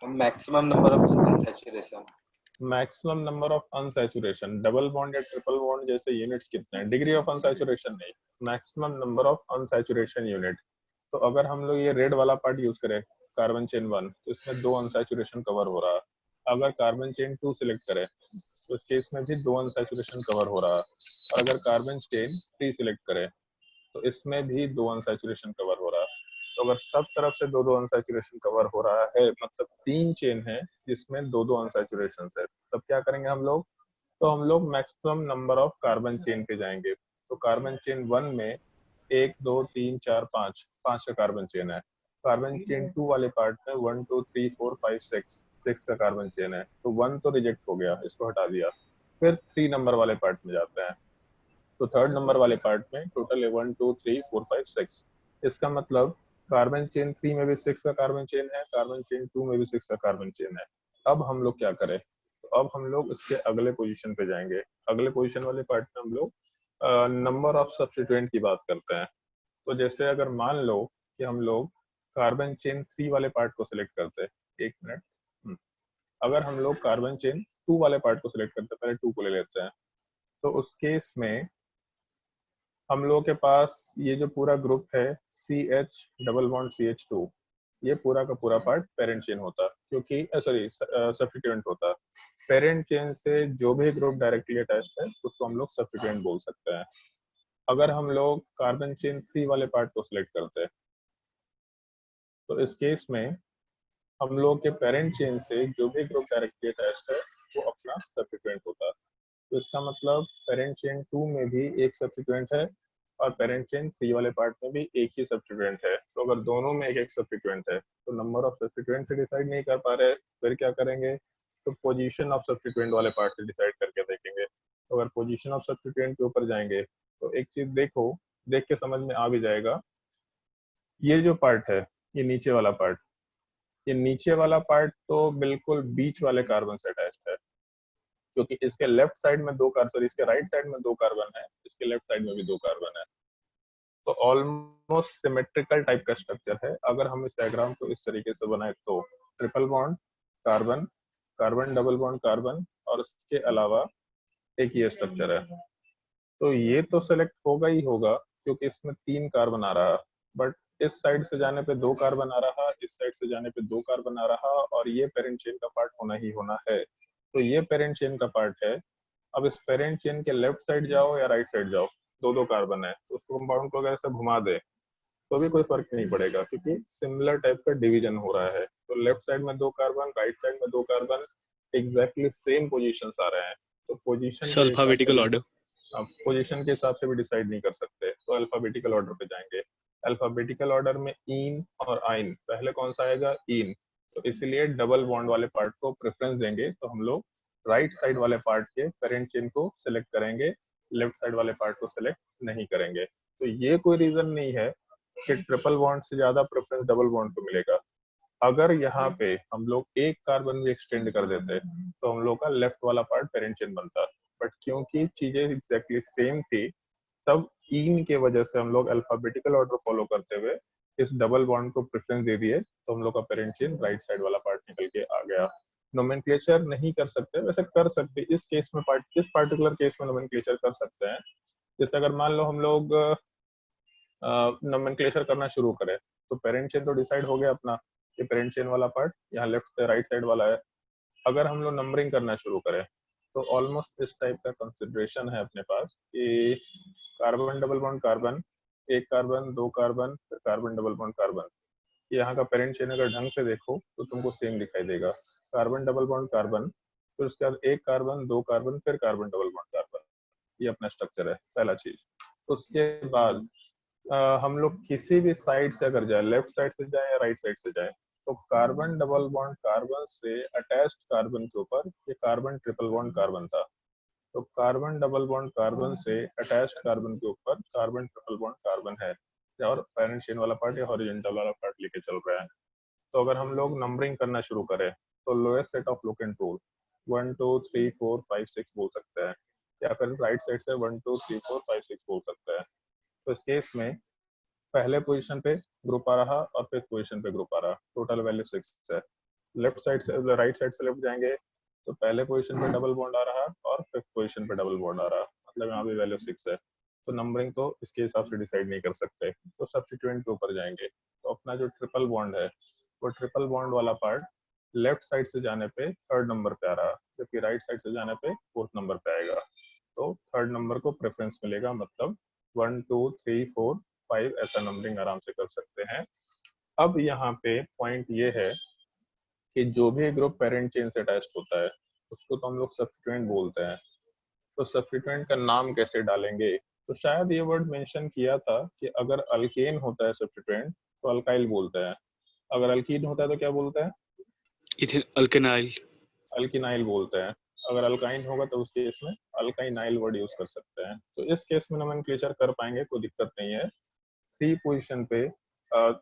Maximum number of unsaturation. Maximum number of unsaturation, double bond या ट्रिपल बॉन्ड जैसे यूनिट्स कितने हैं, डिग्री ऑफ अनसैचुरेशन नहीं, maximum number of unsaturation unit. तो अगर हम लोग ये रेड वाला पार्ट यूज करें कार्बन चेन 1, तो इसमें 2 अनसैचुरेशन कवर हो रहा है। अगर कार्बन चेन 2 सिलेक्ट करें तो इस केस में भी 2 अनसैचुरेशन कवर हो रहा है। और अगर कार्बन चेन 3 सिलेक्ट करें तो इसमें भी 2 अनसैचुरेशन कवर हो रहा है। तो अगर सब तरफ से 2-2 अनसैचुरेशन कवर हो रहा है, मतलब 3 चेन है जिसमें 2-2 अनसैचुरेशन है, तब क्या करेंगे हम लोग? तो हम लोग maximum number of carbon chain पे जाएंगे। तो कार्बन चेन 1 में 1 2 3 4 5 का कार्बन चेन है। कार्बन चेन 2 वाले पार्ट में 1 2 3 4 5 6 का कार्बन चेन है। तो 1 तो रिजेक्ट हो गया, इसको हटा दिया। फिर 3 नंबर वाले पार्ट में जाते हैं, तो थर्ड नंबर वाले पार्ट में टोटल है 1 2 3 4 5 6। इसका मतलब कार्बन चेन 3 में भी 6 का कार्बन चेन है, कार्बन चेन 2 में भी 6 का कार्बन चेन है। अब हम लोग क्या करें? तो अब हम लोग इसके अगले पोजीशन पे जाएंगे। अगले पोजीशन वाले पार्ट में हम लोग नंबर ऑफ सब्स्टिट्यूएंट की बात करते हैं। तो जैसे अगर मान लो कि हम लोग कार्बन चेन 3 वाले पार्ट को सिलेक्ट करते हैं, एक मिनट, अगर हम लोग कार्बन चेन 2 वाले पार्ट को सिलेक्ट करते हैं, पहले 2 को ले लेते हैं, तो उस केस में हम लोगों के पास ये जो पूरा ग्रुप है CH डबल बॉन्ड CH2, ये पूरा का पूरा पार्ट पेरेंट चेन होता, क्योंकि सॉरी सब्स्टिट्यूएंट होता। पेरेंट चेन से जो भी ग्रुप डायरेक्टली अटैच्ड है उसको हम लोग सब्स्टिट्यूएंट बोल सकते हैं। अगर हम लोग कार्बन चेन 3 वाले पार्ट को सिलेक्ट करते हैं तो इस केस में हम लोग के पेरेंट चेन से जो भी ग्रुप डायरेक्टली अटैच्ड है वो अपना सब्स्टिट्यूएंट होता। तो इसका मतलब पेरेंट चेन 2 में भी एक सब्स्टिट्यूएंट है और पेरेंट चेन 3 वाले पार्ट में भी एक ही सब्स्टिट्यूएंट है। तो अगर दोनों में एक एक सब्स्टिट्यूएंट है तो नंबर ऑफ सब्स्टिट्यूएंट से डिसाइड नहीं कर पा रहे, फिर क्या करेंगे? तो पोजीशन ऑफ सब्स्टिट्यूएंट वाले पार्ट से डिसाइड करके देखेंगे। तो अगर पोजीशन ऑफ सब्स्टिट्यूएंट के ऊपर जाएंगे तो एक चीज देखो, देख के समझ में आ भी जाएगा। ये जो पार्ट है, ये नीचे वाला पार्ट, ये नीचे वाला पार्ट तो बिल्कुल बीच वाले कार्बन से अटैच्ड है, क्योंकि इसके लेफ्ट साइड में 2 कार्बन, इसके राइट साइड में 2 कार्बन है, इसके लेफ्ट साइड में भी 2 कार्बन है। तो ऑलमोस्ट सिमेट्रिकल टाइप का स्ट्रक्चर है। अगर हम इस डायग्राम को इस तरीके से बनाए तो triple bond carbon, carbon double bond carbon, और उसके अलावा एक ये स्ट्रक्चर है। तो ये तो सेलेक्ट होगा ही होगा क्योंकि इसमें 3 कार्बन आ रहा, बट इस साइड से जाने पे 2 कार्बन आ रहा, इस साइड से जाने पे 2 कार्बन आ रहा, और ये पेरेंट चेन का पार्ट होना ही होना है। तो ये पेरेंट चेन का पार्ट है। अब इस पेरेंट चेन के लेफ्ट साइड जाओ या राइट साइड जाओ, 2-2 कार्बन है, तो उस कंपाउंड को अगर ऐसे घुमा दे तो भी कोई फर्क नहीं पड़ेगा, क्योंकि सिमिलर टाइप का डिवीजन हो रहा है। तो लेफ्ट साइड में 2 कार्बन, राइट साइड में 2 कार्बन, एग्जैक्टली सेम पोजीशंस आ रहे हैं। तो पोजीशन अल्फाबेटिकल ऑर्डर, पोजीशन के हिसाब से भी डिसाइड नहीं कर सकते, तो अल्फाबेटिकल ऑर्डर पे जाएंगे। अल्फाबेटिकल ऑर्डर में इन और आइन, पहले कौन सा आएगा? इन। तो इसलिए डबल बॉन्ड वाले पार्ट को प्रेफरेंस देंगे, तो हम लोग राइट साइड वाले पार्ट के पेरेंट चेन को सिलेक्ट करेंगे, लेफ्ट साइड वाले पार्ट को सिलेक्ट नहीं करेंगे। तो ये कोई रीजन नहीं है कि ट्रिपल बॉन्ड से ज्यादा प्रेफरेंस डबल बॉन्ड को मिलेगा। अगर यहाँ पे हम लोग एक कार्बन भी एक्सटेंड कर देते तो हम लोग का लेफ्ट वाला पार्ट पेरेंट चेन बनता, बट क्योंकि चीजें एग्जैक्टली सेम थी तब इन के वजह से हम लोग अल्फाबेटिकल ऑर्डर फॉलो करते हुए इस डबल बॉन्ड को प्रेफरेंस दे दिए, तो हम लोग का पेरेंट चेन राइट साइड वाला पार्ट निकल के आ गया। नोमेनक्लेचर नहीं कर सकते, वैसे कर सकते इस केस में, इस पार्टिकुलर केस में नोमेनक्लेचर कर सकते हैं। जैसे अगर मान लो हम लोग नोमेनक्लेचर करना शुरू करें तो पेरेंट चेन तो डिसाइड हो गया अपना, ये पेरेंट चेन वाला पार्ट यहाँ लेफ्ट से राइट साइड वाला है। अगर हम लोग नंबरिंग करना शुरू करें तो ऑलमोस्ट इस टाइप का कंसिडरेशन है अपने पास कि carbon double bond carbon, 1 carbon 2 carbon, फिर कार्बन डबल बॉन्ड कार्बन। यहाँ का पेरेंट चेन अगर ढंग से देखो तो तुमको सेम दिखाई देगा। कार्बन डबल बॉन्ड कार्बन, फिर उसके बाद एक कार्बन, दो कार्बन, फिर कार्बन डबल बॉन्ड कार्बन। ये अपना स्ट्रक्चर है पहला चीज। उसके बाद हम लोग किसी भी साइड से अगर जाए, लेफ्ट साइड से जाए या राइट साइड से जाए, तो कार्बन डबल बॉन्ड कार्बन से अटैच्ड कार्बन के ऊपर ये कार्बन ट्रिपल बॉन्ड कार्बन था, तो कार्बन डबल बॉन्ड कार्बन से अटैच्ड कार्बन के ऊपर कार्बन ट्रिपल बॉन्ड कार्बन है, और पैरेंट चेन वाला पार्ट या हॉरिजॉन्टल वाला पार्ट लेके चल रहा है। तो अगर हम लोग नंबरिंग करना शुरू करें तो lowest set of look and tool 1 2 3 4 5 6 बोल सकते हैं, या फिर राइट साइड से 1 2 3 4 5 6 बोल सकते हैं। तो इस केस में पहले पोजीशन पे ग्रुप आ रहा और फिफ्थ पोजीशन पे ग्रुप आ रहा, टोटल वैल्यू 6 है। लेफ्ट साइड से राइट साइड से लेफ्ट जाएंगे तो पहले पोजीशन पे डबल बॉन्ड आ रहा और फिफ्थ पोजीशन पे डबल बॉन्ड आ रहा, मतलब यहाँ भी वैल्यू 6 है। तो नंबरिंग तो इसके हिसाब से डिसाइड नहीं कर सकते, तो सब्स्टिट्यूएंट के ऊपर जाएंगे। तो अपना जो ट्रिपल बॉन्ड है वो ट्रिपल बॉन्ड वाला पार्ट लेफ्ट साइड से जाने पे थर्ड नंबर पे आ रहा, जबकि राइट साइड से जाने पे फोर्थ नंबर पे आएगा। तो थर्ड नंबर को प्रेफरेंस मिलेगा, मतलब 1 2 3 4 5 ऐसा नंबरिंग आराम से कर सकते हैं। अब यहाँ पे पॉइंट ये है कि जो भी ग्रुप पेरेंट चेन से अटैच्ड होता है उसको तो हम लोग सब्स्टिट्यूएंट बोलते हैं। तो सब्स्टिट्यूएंट का नाम कैसे डालेंगे? तो शायद ये वर्ड मेंशन किया था कि अगर अल्केन होता है सब्स्टिट्यूएंट तो अल्काइल बोलते हैं, अगर अल्कीन होता है तो क्या बोलते हैं? अल्केनाइल। अल्किनाइल बोलते हैं। अगर अल्काइन होगा तो उस केस में अल्काइनाइल वर्ड यूज कर सकते हैं। तो इस केस में नोमेनक्लेचर कर पाएंगे, कोई दिक्कत नहीं है। 3 पोजीशन पे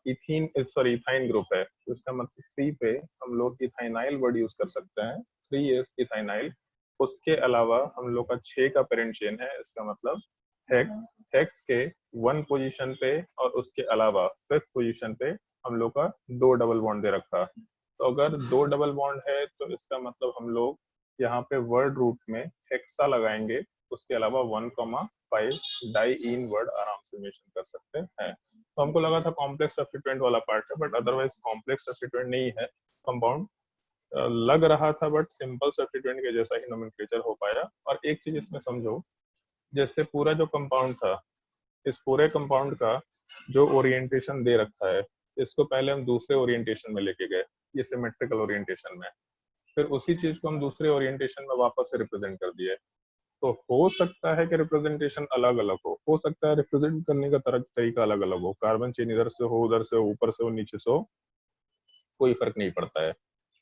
इथाइन ग्रुप है, तो इसका मतलब 3 पे हम लोग इथाइनाइल वर्ड यूज कर सकते हैं, 3 इथाइनाइल। उसके अलावा हम लोग का 6 का पेरेंट चेन है, इसका मतलब हेक्स। हेक्स के 1 पोजीशन पे और उसके अलावा 5th पोजीशन पे हम लोग का 2 डबल बॉन्ड दे रखा। तो अगर 2 डबल बॉन्ड है तो इसका मतलब हम लोग यहाँ पे वर्ड रूट में हेक्सा लगाएंगे, उसके अलावा 1,5 डाई इन वर्ड आराम से मेंशन कर सकते हैं। तो हमको लगा था कॉम्प्लेक्स सब्स्टिट्यूएंट वाला पार्ट है, बट अदरवाइज कॉम्प्लेक्स सब्स्टिट्यूएंट नहीं है, कंपाउंड लग रहा था, बट सिंपल सब्स्टिट्यूएंट के जैसा ही नोमेनक्लेचर हो पाया। और एक चीज इसमें समझो, जैसे पूरा जो कंपाउंड था, इस पूरे कंपाउंड का जो ओरिएंटेशन दे रखा है, इसको पहले हम दूसरे ओरिएंटेशन में लेके गए, ये सिमेट्रिकल ओरिएंटेशन में, फिर उसी चीज को हम दूसरे ओरिएंटेशन में वापस से रिप्रेजेंट कर दिए। तो हो सकता है कि रिप्रेजेंटेशन अलग अलग हो सकता है रिप्रेजेंट करने का तरीका अलग अलग हो, कार्बन चेन इधर से हो, उधर से हो, ऊपर से हो, नीचे से हो, कोई फर्क नहीं पड़ता है।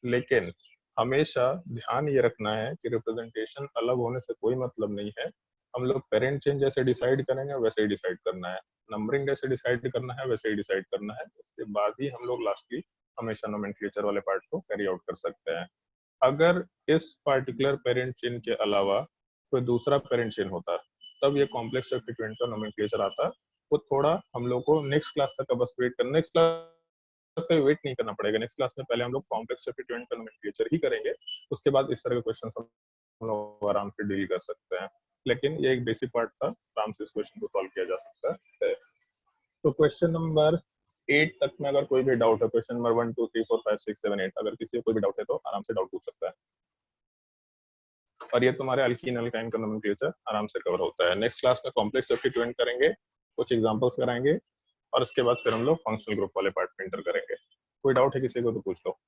लेकिन हमेशा ध्यान ये रखना है कि रिप्रेजेंटेशन अलग होने से कोई मतलब नहीं है। हम लोग पेरेंट चेन जैसे डिसाइड करेंगे वैसे ही डिसाइड करना है, नंबरिंग जैसे डिसाइड करना है वैसे ही डिसाइड करना है, उसके बाद ही हम लोग लास्टली हमेशा नोमेनक्लेचर वाले पार्ट को कैरी आउट कर सकते हैं। अगर इस पार्टिकुलर पेरेंट चेन के अलावा कोई दूसरा पेरेंट चेन होता तब ये कॉम्प्लेक्स सब्स्टिट्यूएंट का नोमेनक्लेचर आता। वो थोड़ा हम लोग को नेक्स्ट क्लास तक का बस वेट करना, नेक्स्ट क्लास पे वेट नहीं करना पड़ेगा। नेक्स्ट क्लास में पहले हम लोग कॉम्प्लेक्स सब्स्टिट्यूएंट का नोमेनक्लेचर ही करेंगे, उसके बाद इस तरह के क्वेश्चन हम लोग आराम से डील कर सकते हैं। लेकिन ये एक बेसिक पार्ट था, आराम से इस क्वेश्चन को सॉल्व किया जा सकता है। तो क्वेश्चन नंबर 8 तक में अगर कोई भी डाउट है, क्वेश्चन नंबर 1 2 3 4 5 6 7 8, अगर किसी को कोई भी डाउट है तो आराम से डाउट पूछ सकता है। और ये तुम्हारे अल्कीन अल्काइन का नोमेनक्लेचर आराम से कवर होता है। नेक्स्ट क्लास में कॉम्प्लेक्स सब्स्टिट्यूएंट करेंगे, कुछ एग्जांपल्स कराएंगे, और उसके बाद फिर हम लोग फंक्शनल ग्रुप वाले पार्ट में एंटर करेंगे। कोई डाउट है किसी को तो पूछ लो।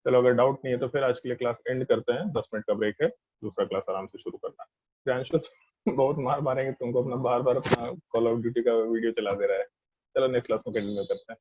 चलो अगर डाउट नहीं है तो फिर आज के लिए क्लास एंड करते हैं, 10 मिनट का ब्रेक है, दूसरा क्लास आराम से शुरू करना है। प्रियांशु बहुत मार मारेंगे तुमको, अपना बार बार अपना कॉल ऑफ ड्यूटी का वीडियो चला दे रहा है। चलो नेक्स्ट क्लास में कंटिन्यू करते हैं।